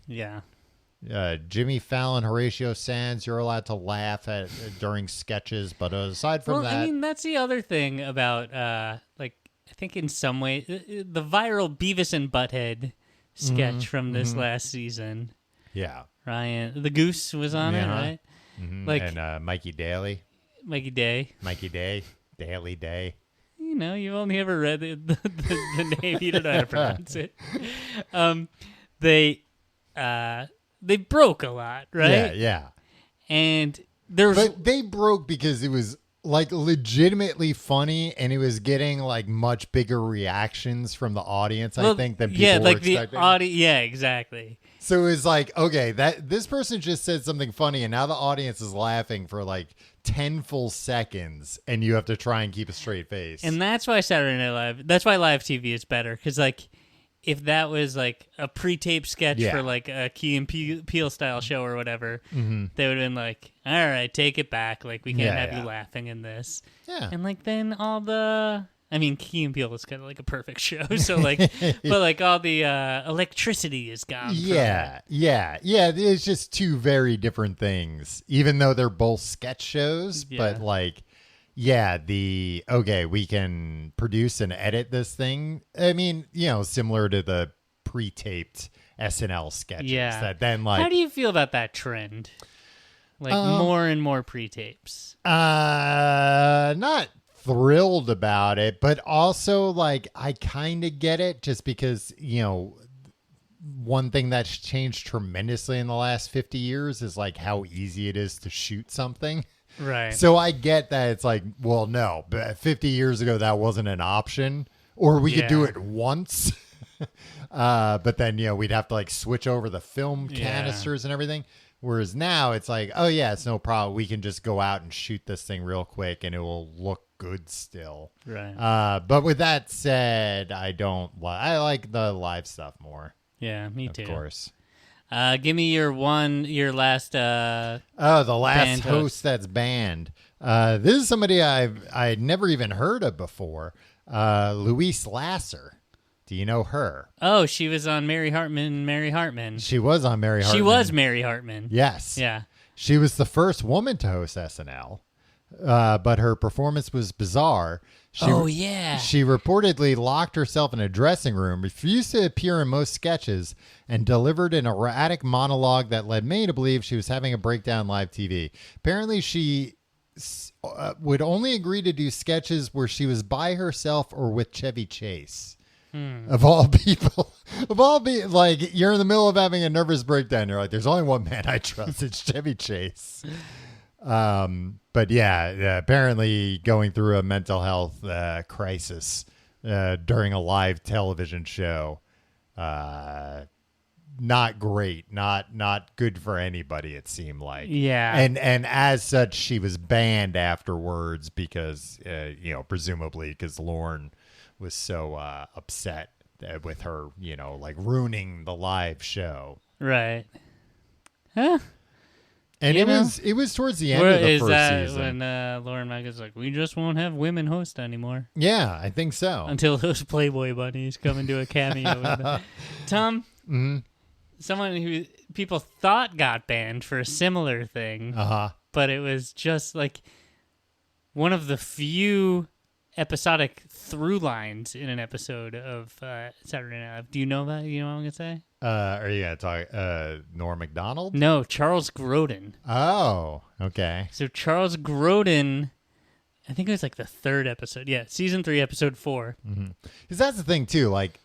Jimmy Fallon, Horatio Sands, you're allowed to laugh at during sketches, but aside from that, I mean, that's the other thing about I think in some way the viral Beavis and Butthead sketch from this last season. Yeah, Ryan the Goose was on it, right? Mm-hmm. And Mikey Day, Daily Day. You've only ever read the name. You don't know how to pronounce it. They broke a lot, right? Yeah. And but they broke because it was like legitimately funny, and it was getting like much bigger reactions from the audience. I think than people were expecting. The audience. Yeah, exactly. So it was like, okay, that this person just said something funny, and now the audience is laughing for like 10 full seconds, and you have to try and keep a straight face. And that's why Saturday Night Live. That's why live TV is better, because like, if that was like a pre-taped sketch for like a Key and Peele style show or whatever, they would have been like, all right, take it back. Like, we can't have you laughing in this. Yeah. And like then Key and Peele is kind of like a perfect show. So like, but like all the electricity is gone. Yeah. It's just two very different things, even though they're both sketch shows. Yeah. But like, we can produce and edit this thing. I mean, similar to the pre-taped SNL sketches. Yeah. That then like, how do you feel about that trend? Like more and more pre-tapes. Not thrilled about it, but also like I kind of get it, just because one thing that's changed tremendously in the last 50 years is like how easy it is to shoot something. Right. So I get that it's like, well, no, but 50 years ago that wasn't an option, or we could do it once. But then, we'd have to like switch over the film canisters and everything. Whereas now it's like, oh yeah, it's no problem. We can just go out and shoot this thing real quick and it will look good still. Right. But with that said, I like the live stuff more. Yeah, me too. Of course. Give me your last. The last host that's banned. This is somebody I'd never even heard of before. Louise Lasser. Do you know her? Oh, she was on Mary Hartman. She was on Mary Hartman. She was Mary Hartman. Yes. Yeah. She was the first woman to host SNL. But her performance was bizarre. She reportedly locked herself in a dressing room, refused to appear in most sketches, and delivered an erratic monologue that led many to believe she was having a breakdown live TV. Apparently, she would only agree to do sketches where she was by herself or with Chevy Chase. Of all people, like, you're in the middle of having a nervous breakdown. You're like, there's only one man I trust. It's Chevy Chase. But apparently going through a mental health crisis during a live television show. Not great, not good for anybody, it seemed like. Yeah. And as such, she was banned afterwards because, presumably because Lorne was so upset with her, like ruining the live show. Right. Huh? And it was towards the end of the first season. When Lauren Michaels like, we just won't have women host anymore. Yeah, I think so. Until those Playboy bunnies come and do a cameo. Tom, someone who people thought got banned for a similar thing, but it was just like one of the few episodic through lines in an episode of Saturday Night Live. Do you know that? You know what I'm going to say? Are you going to talk Norm Macdonald? No, Charles Grodin. Oh, okay. So Charles Grodin, I think it was like the third episode. Yeah, season 3, episode 4. Because that's the thing, too. Like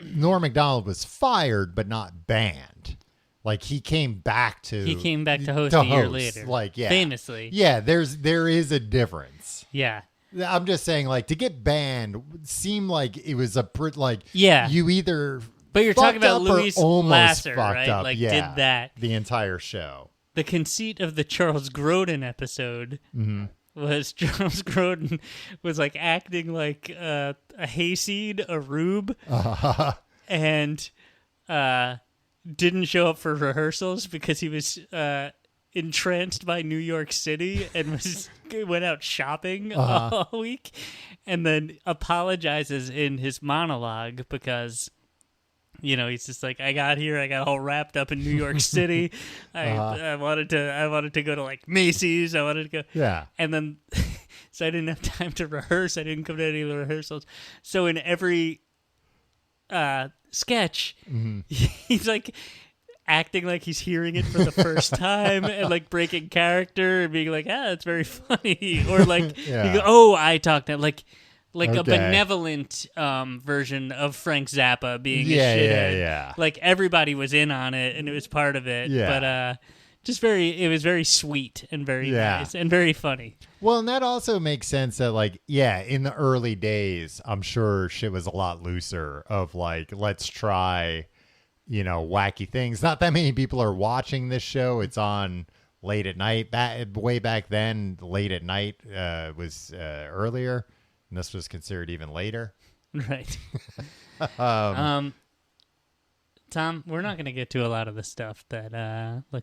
Norm Macdonald was fired, but not banned. Like he came back to host a year later. Like, yeah. Famously. Yeah, there is a difference. Yeah. I'm just saying, like, to get banned seemed like it was you either. But you're talking about Louise Lasser, right? Up. Like, did that the entire show. The conceit of the Charles Grodin episode was Charles Grodin was like acting like a hayseed, a rube, and didn't show up for rehearsals because he was entranced by New York City and went out shopping all week, and then apologizes in his monologue because he's just like, I got all wrapped up in New York City. I wanted to go to like Macy's. I wanted to go, and then so I didn't have time to rehearse. I didn't come to any of the rehearsals. So in every sketch, he's like acting like he's hearing it for the first time and like breaking character and being like, it's very funny, or like you go, I talked that like a benevolent version of Frank Zappa being a shithead. Like everybody was in on it and it was part of it, but it was very sweet and very nice and very funny. Well, and that also makes sense that like, in the early days, I'm sure shit was a lot looser of like, let's try wacky things. Not that many people are watching this show. It's on late at night. Way back then, late at night was earlier, and this was considered even later. Right. Tom, we're not going to get to a lot of the stuff that,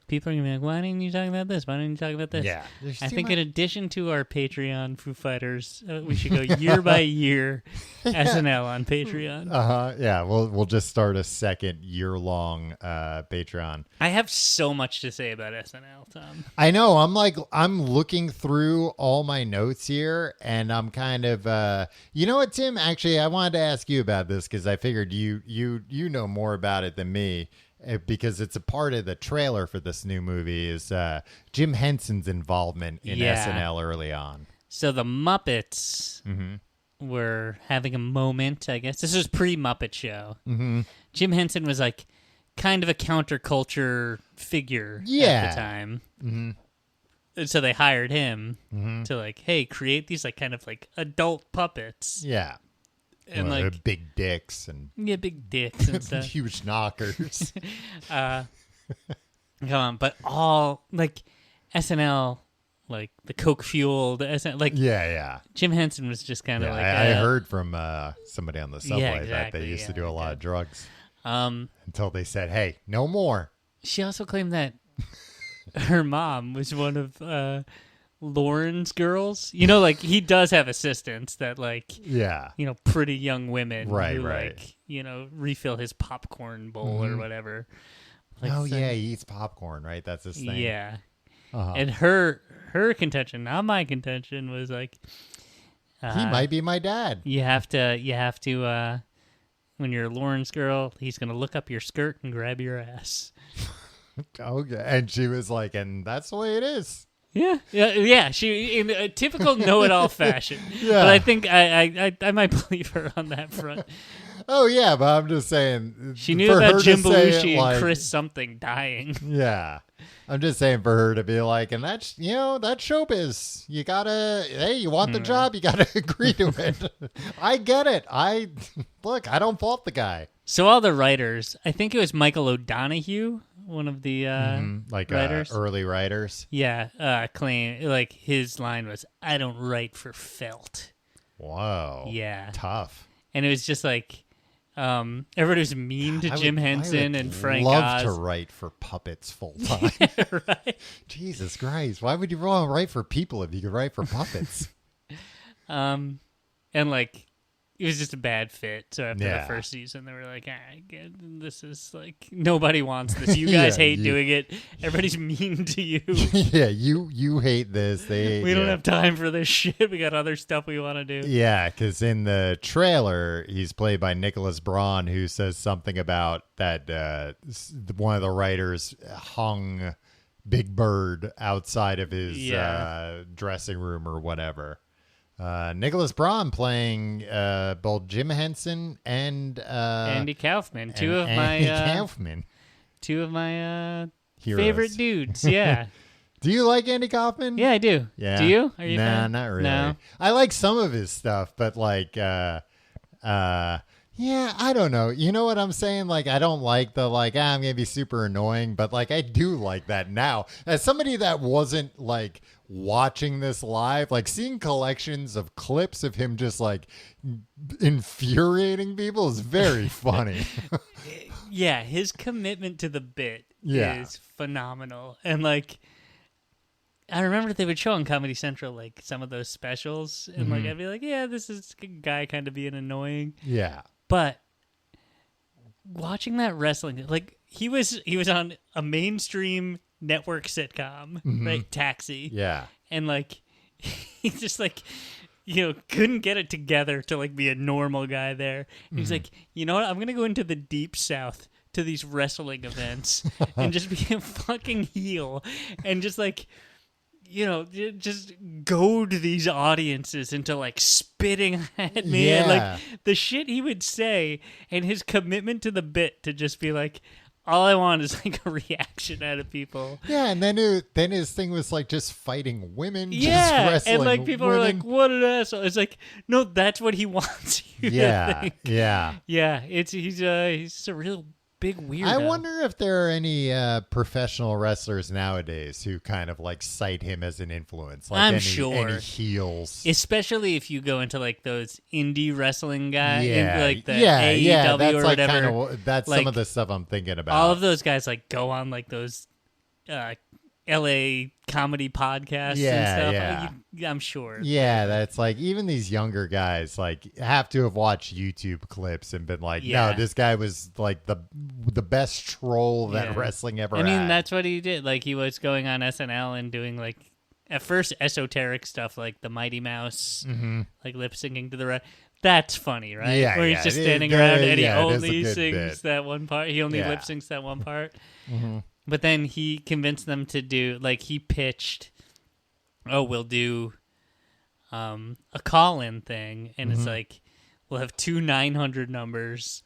people are going to be like, why didn't you talk about this? Why didn't you talk about this? Yeah. I think in addition to our Patreon Foo Fighters, we should go year by year SNL on Patreon. Yeah. We'll just start a second year-long Patreon. I have so much to say about SNL, Tom. I know. I'm looking through all my notes here, and I'm kind of, you know what, Tim? Actually, I wanted to ask you about this because I figured you know more about it than me, because it's a part of the trailer for this new movie is Jim Henson's involvement in SNL early on. So the Muppets were having a moment, I guess. This was pre-Muppet Show. Mm-hmm. Jim Henson was like kind of a counterculture figure at the time. Mm-hmm. And so they hired him to like, hey, create these like kind of like adult puppets. Yeah. And like big dicks and big dicks and stuff. Huge knockers. Come on, but all like SNL, like the coke fueled SNL, like Jim Henson was just kind of like I heard from somebody on the subway that they used to do a lot of drugs until they said, hey, no more. She also claimed that her mom was one of Lauren's girls. Like he does have assistants that like pretty young women who like refill his popcorn bowl or whatever. Like, he eats popcorn, right? That's his thing. Yeah. And her contention, not my contention, was like he might be my dad. You have to when you're Lauren's girl, he's gonna look up your skirt and grab your ass. Okay. And she was like, and that's the way it is. Yeah. She in a typical know-it-all fashion. But I think I might believe her on that front. Oh yeah, but I'm just saying she knew about Jim Belushi and Chris something dying. Yeah, I'm just saying for her to be like, and that's that's showbiz. You gotta, you want the job, you gotta agree to it. I get it. I don't fault the guy. So all the writers, I think it was Michael O'Donoghue, one of the writers, early writers. Yeah, claim like his line was, "I don't write for felt." Whoa. Yeah. Tough. And it was just like, everybody was mean to Jim Henson and Frank Oz. Love to write for puppets full time. Right? Jesus Christ! Why would you want to write for people if you could write for puppets? And like, it was just a bad fit. So after the first season, they were like, this is like, nobody wants this. You guys hate doing it. Everybody's mean to you. Yeah, you hate this. We don't have time for this shit. We got other stuff we want to do. Yeah, because in the trailer, he's played by Nicholas Braun, who says something about that one of the writers hung Big Bird outside of his dressing room or whatever. Nicholas Braun playing both Jim Henson and Andy Kaufman, two of my favorite dudes. Yeah. Do you like Andy Kaufman? Yeah, I do. Yeah. Do you? Are you a fan? Not really. No. I like some of his stuff, but like I don't know. You know what I'm saying? Like, I don't like the like, I'm going to be super annoying, but like, I do like that now. As somebody that wasn't like watching this live, like seeing collections of clips of him just like infuriating people is very funny. Yeah, his commitment to the bit is phenomenal. And like, I remember they would show on Comedy Central like some of those specials, and like I'd be like, yeah, this is a guy kind of being annoying. Yeah. But watching that wrestling, like he was on a mainstream network sitcom, right? Taxi. Yeah. And like he just like, you know, couldn't get it together to like be a normal guy there. He's like, you know what? I'm gonna go into the deep south to these wrestling events and just be a fucking heel and just like, you know, just goad these audiences into like spitting at me and like the shit he would say, and his commitment to the bit to just be like, all I want is like a reaction out of people. Yeah, and then his thing was like just fighting women, just wrestling. And like people were like, "What an asshole!" It's like, no, that's what he wants you to think. Yeah. He's a real big weirdo. I wonder if there are any professional wrestlers nowadays who kind of like cite him as an influence. Like I'm any sure heels, especially if you go into like those indie wrestling guys, like the AEW that's or like whatever. That's like, some of the stuff I'm thinking about. All of those guys like go on like those LA comedy podcasts and stuff. I'm sure. Yeah, that's like even these younger guys like have to have watched YouTube clips and been like, no, this guy was like the best troll that wrestling ever had. I mean, that's what he did. Like he was going on SNL and doing like at first esoteric stuff like the Mighty Mouse, like lip syncing to the that's funny, right? Yeah, where he's just standing around and he only sings that one part. He only lip syncs that one part. But then he convinced them to do, like, he pitched, we'll do a call-in thing. And it's like, we'll have 2 900 numbers.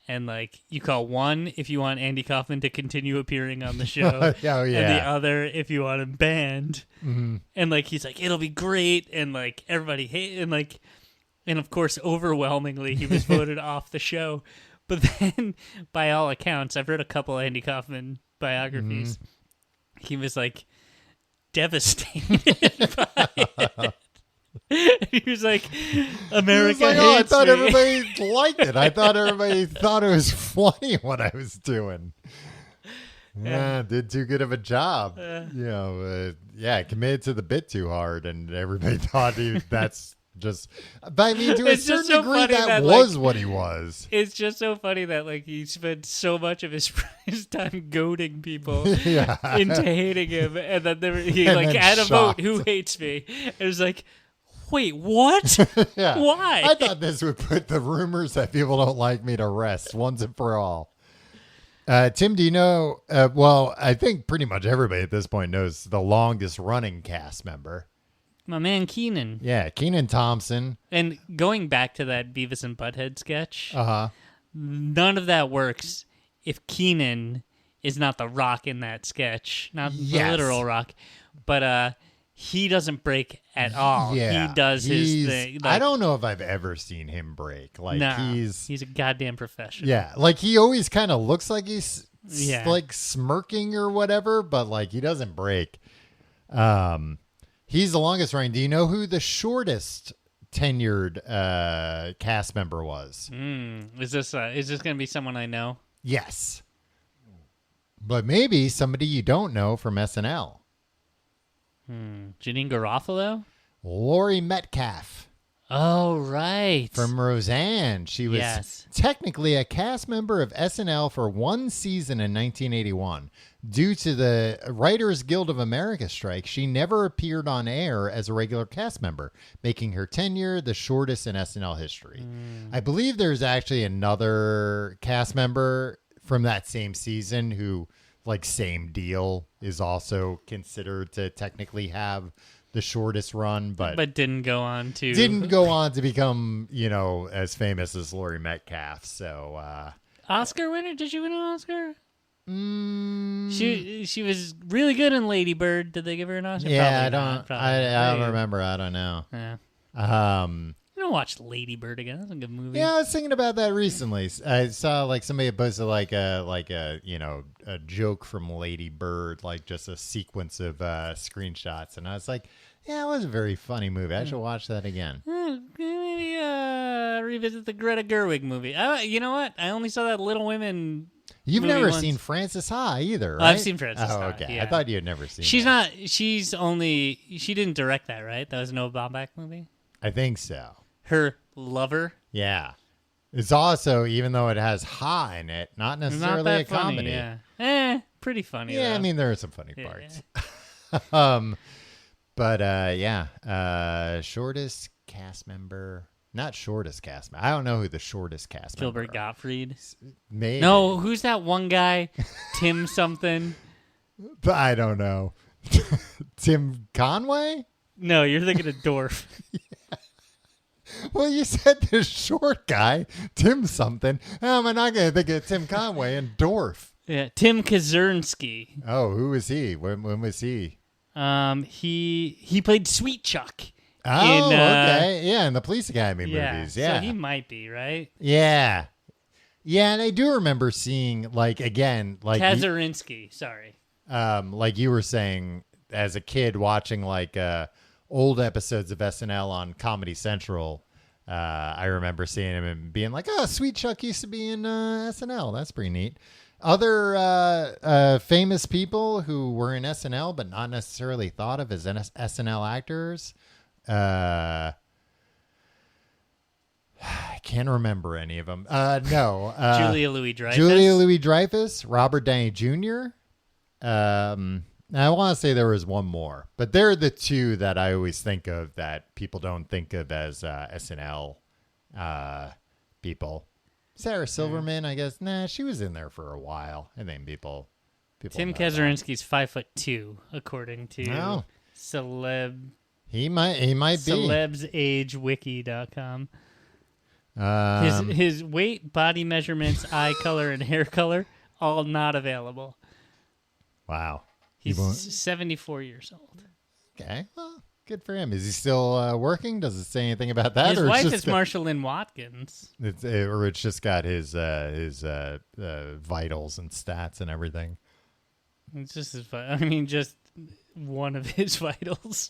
And, like, you call one if you want Andy Kaufman to continue appearing on the show. And the other if you want him banned. And, like, he's like, it'll be great. And, like, everybody and, of course, overwhelmingly, he was voted off the show. But then, by all accounts, I've read a couple Andy Kaufman biographies. He was like devastated by it. He was like, America hates I thought me. everybody liked it. I thought everybody thought it was funny what I was doing. Did too good of a job. Committed to the bit too hard, and everybody thought that's just, but I mean, to a certain degree, that was what he was. It's just so funny that like he spent so much of his time goading people into hating him, and then he had a vote, who hates me? It was like, wait, what? Why? I thought this would put the rumors that people don't like me to rest once and for all. Tim, do you know? Well, I think pretty much everybody at this point knows the longest running cast member. My man Keenan. Yeah, Keenan Thompson. And going back to that Beavis and Butthead sketch, none of that works if Keenan is not the Rock in that sketch. Not the literal Rock, but he doesn't break at all. Yeah, he does his thing. Like, I don't know if I've ever seen him break. Like he's a goddamn professional. Yeah, like he always kind of looks like he's like smirking or whatever, but like he doesn't break. He's the longest running. Do you know who the shortest tenured cast member was? Is this going to be someone I know? Yes. But maybe somebody you don't know from SNL. Janine Garofalo? Laurie Metcalf. Oh, right. From Roseanne. She was technically a cast member of SNL for one season in 1981. Due to the Writers Guild of America strike, she never appeared on air as a regular cast member, making her tenure the shortest in SNL history. I believe there's actually another cast member from that same season who, like, same deal, is also considered to technically have the shortest run, but didn't go on to become, as famous as Laurie Metcalf. So Oscar winner? Did she win an Oscar? She was really good in Lady Bird. Did they give her an Oscar? Yeah, I don't remember. I don't know. Yeah. to watch Lady Bird again. That's a good movie. Yeah, I was thinking about that recently. I saw like somebody posted like a a joke from Lady Bird, like just a sequence of screenshots, and I was like, yeah, it was a very funny movie. I should watch that again. Maybe revisit the Greta Gerwig movie. You know what? I only saw that Little Women. You've never seen Frances Ha either, right? I've seen Frances Ha. Okay. Yeah. I thought you had never seen. She's that. not. She's only. She didn't direct that, right? That was a Noah Baumbach movie. I think so. Her Lover. Yeah. It's also, even though it has Ha in it, not necessarily a comedy. Yeah. Pretty funny. Yeah, though. I mean, there are some funny parts. Yeah. But shortest cast member. Not shortest cast member. I don't know who the shortest cast member. Gilbert Gottfried. Maybe. No, who's that one guy? Tim something. I don't know. Tim Conway? No, you're thinking of Dorf. Well, you said the short guy, Tim something. How am I not going to think of Tim Conway and Dorf? Yeah, Tim Kaczynski. Oh, who was he? When was he? He played Sweet Chuck. Oh, okay. Yeah, in the Police Academy movies. Yeah. So he might be, right? Yeah. Yeah, and I do remember seeing, like, again, like... Kaczynski, sorry. Like you were saying, as a kid watching, like, old episodes of SNL on Comedy Central, I remember seeing him and being like, oh, Sweet Chuck used to be in SNL. That's pretty neat. Other famous people who were in SNL but not necessarily thought of as SNL actors... I can't remember any of them. No. Julia Louis-Dreyfus. Julia Louis-Dreyfus, Robert Downey Jr. I want to say there was one more, but they're the two that I always think of that people don't think of as SNL people. Sarah Silverman, I guess. Nah, she was in there for a while. I think people Tim Kaczynski's 5'2", according to Celeb. He might be. CelebsAgeWiki.com. His weight, body measurements, eye color, and hair color, all not available. Wow. He's 74 years old. Okay. Well, good for him. Is he still working? Does it say anything about that? His wife is Marsha Lynn Watkins. Or it's just got his vitals and stats and everything. It's just just one of his vitals.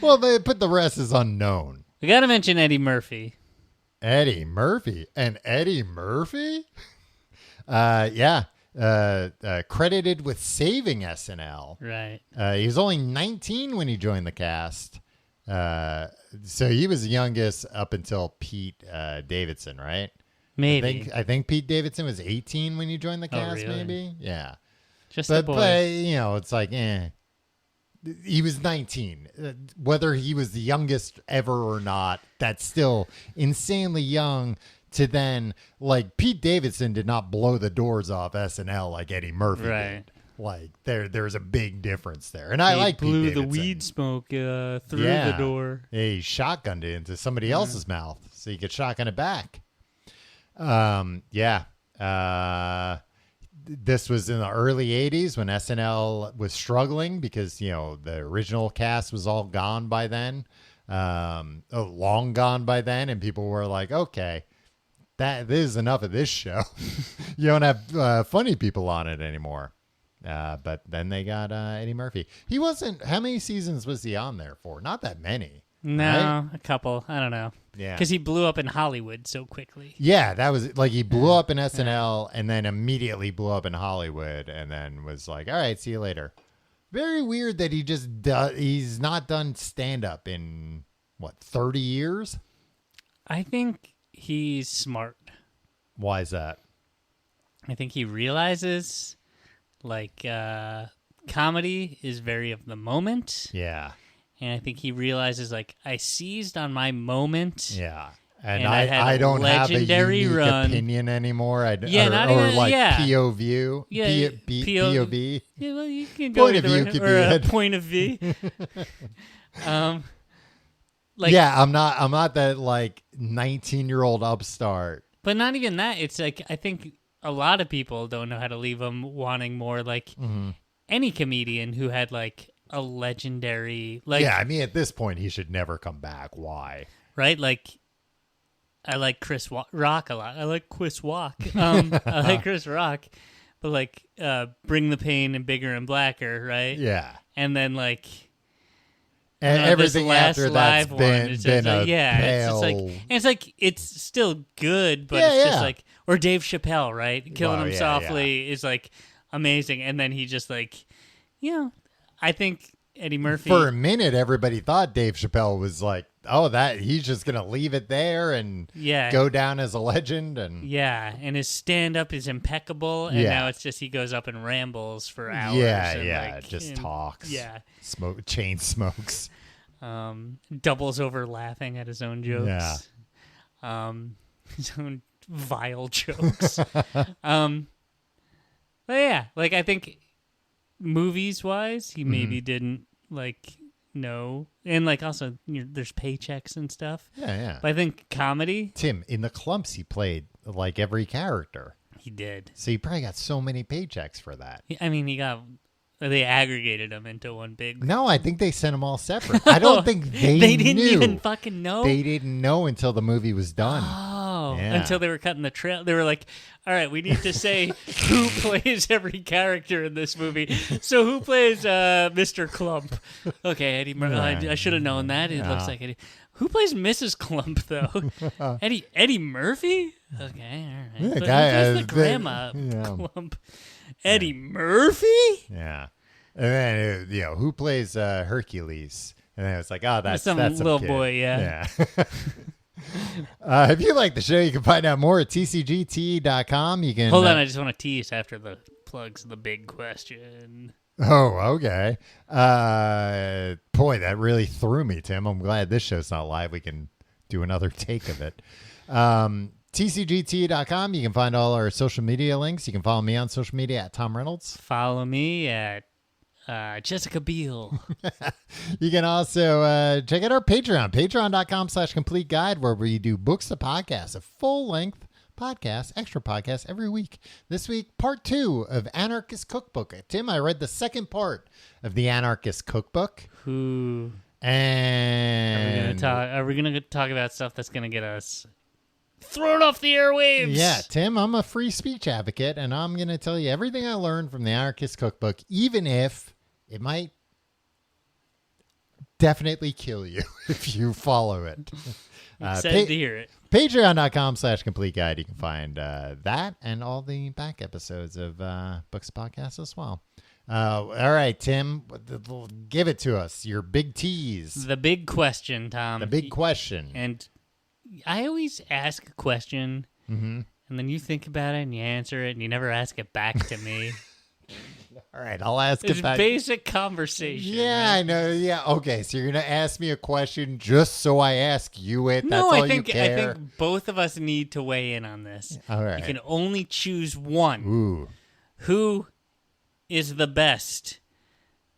Well, they put the rest as unknown. We got to mention Eddie Murphy. Eddie Murphy? Yeah. Credited with saving SNL. Right. He was only 19 when he joined the cast. So he was the youngest up until Pete Davidson, right? Maybe. I think Pete Davidson was 18 when he joined the cast, really? Maybe? Yeah. Just a boy. But, it's like, He was 19. Whether he was the youngest ever or not, that's still insanely young to then, like, Pete Davidson did not blow the doors off SNL like Eddie Murphy did. Like, there's a big difference there. And I like Pete Davidson. Blew the weed smoke through the door. He shotgunned it into somebody else's mouth so he could shotgun it back. This was in the early 80s when SNL was struggling because, the original cast was all gone by then, long gone by then. And people were like, okay, this is enough of this show. You don't have funny people on it anymore. But then they got Eddie Murphy. He wasn't, how many seasons was he on there for? Not that many. No, right? A couple. I don't know. Yeah. Because he blew up in Hollywood so quickly. Yeah, that was like he blew up in SNL and then immediately blew up in Hollywood and then was like, all right, see you later. Very weird that he's not done stand-up in, 30 years? I think he's smart. Why is that? I think he realizes, comedy is very of the moment. Yeah. And I think he realizes, I seized on my moment. Yeah. And I don't have a unique opinion anymore. POV. Yeah, POV. Yeah, well, you can go point of view could be point of view. I'm not that 19-year-old upstart. But not even that. It's I think a lot of people don't know how to leave them wanting more any comedian who had a legendary at this point he should never come back. Why? right? Like, I like Chris Rock a lot. I like Chris Rock. I like Chris Rock, but like, Bring the Pain and Bigger and Blacker, right? Yeah. And then like, and everything after that's been it's a like, pale... it's like it's still good, but it's just like, or Dave Chappelle, right? Killing Him Softly is like amazing, and then he just like, I think Eddie Murphy. For a minute, everybody thought Dave Chappelle was like, oh, that he's just gonna leave it there and go down as a legend, and and his stand up is impeccable, and now it's just he goes up and rambles for hours, just talks, chain smokes, doubles over laughing at his own jokes, his own vile jokes, but like I think movies wise, he maybe didn't like. No, and like also there's paychecks and stuff. Yeah. But I think comedy. Tim, in the Clumps, he played like every character. He did. So he probably got so many paychecks for that. I mean, they aggregated them into one big. No, I think they sent them all separate. I don't think they didn't even fucking know. They didn't know until the movie was done. Until they were cutting the trail. They were like, all right, we need to say who plays every character in this movie. So who plays Mr. Clump? Okay, Eddie Murphy. I should have known that. It looks like Eddie. Who plays Mrs. Clump, though? Eddie Murphy? Okay, all right. Yeah, But who plays the grandma Clump? Eddie Murphy? Yeah. And then, who plays Hercules? And then it's like, oh, that's some little boy, yeah. If you like the show, you can find out more at tcgt.com. You can hold on. I just want to tease after the plugs. The big question. Oh, okay. Boy, that really threw me, Tim. I'm glad this show's not live. We can do another take of it. tcgt.com. You can find all our social media links. You can follow me on social media at Tom Reynolds. Follow me at Jessica Biel. You can also check out our Patreon, patreon.com/complete guide, where we do Books to Podcasts, a full-length podcast, extra podcast every week. This week, part 2 of Anarchist Cookbook. Tim, I read the second part of the Anarchist Cookbook. Who? And are we gonna talk about stuff that's gonna get us thrown off the airwaves? Yeah, Tim, I'm a free speech advocate, and I'm gonna tell you everything I learned from the Anarchist Cookbook, even if it might definitely kill you if you follow it. Excited to hear it. Patreon.com/complete guide. You can find that and all the back episodes of Books Podcast as well. All right, Tim, give it to us. Your big tease. The big question, Tom. The big question. And I always ask a question, and then you think about it and you answer it, and you never ask it back to me. All right, I'll ask it's it back. Basic conversation. Yeah, right? I know. Yeah, okay. So you're gonna ask me a question just so I ask you it. That's all you care. I think both of us need to weigh in on this. All right. You can only choose one. Ooh. Who is the best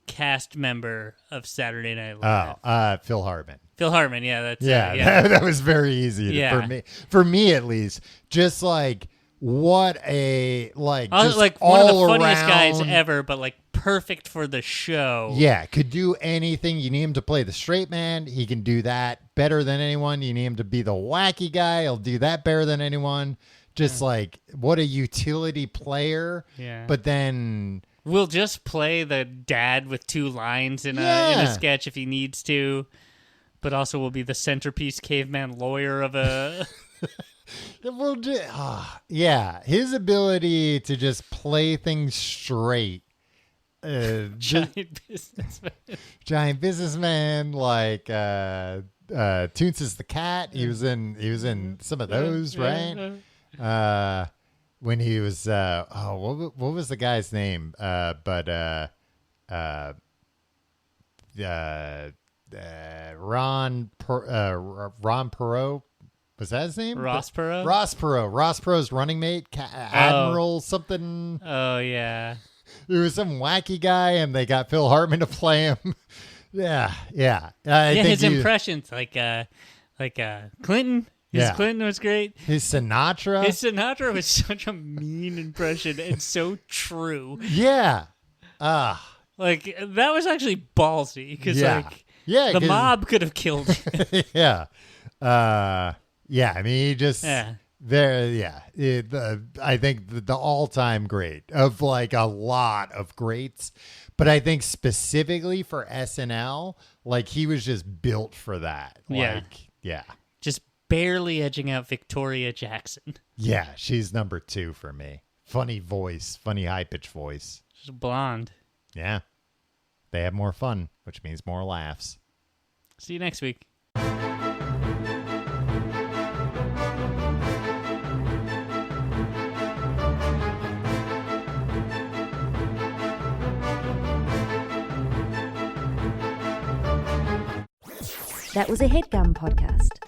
cast member of Saturday Night Live? Phil Hartman. Phil Hartman. Yeah, that's that was very easy for me at least. Just like. What a just like all one of the funniest around, guys ever, but like perfect for the show. Yeah, could do anything. You need him to play the straight man. He can do that better than anyone. You need him to be the wacky guy. He'll do that better than anyone. Just like what a utility player. Yeah. But then we'll just play the dad with 2 lines in a sketch if he needs to, but also will be the centerpiece caveman lawyer of a. His ability to just play things straight. Giant businessman, like Toons is the cat. He was in some of those, right? When he was what was the guy's name? Ron Perot. Was that his name? Ross Perot? Ross Perot. Ross Perot's running mate, Admiral something. Oh, yeah. There was some wacky guy, and they got Phil Hartman to play him. Yeah. His impressions, like Clinton. Clinton was great. His Sinatra was such a mean impression and so true. Yeah. Like, that was actually ballsy, because, the mob could have killed him. Yeah. Yeah, I mean, he just Yeah. there. Yeah, I think the all-time great of like a lot of greats, but I think specifically for SNL, like he was just built for that. Yeah. Like, yeah, Just barely edging out Victoria Jackson. yeah, she's number 2 for me. Funny voice, funny high-pitched voice. She's blonde. Yeah, they have more fun, which means more laughs. See you next week. That was a HeadGum podcast.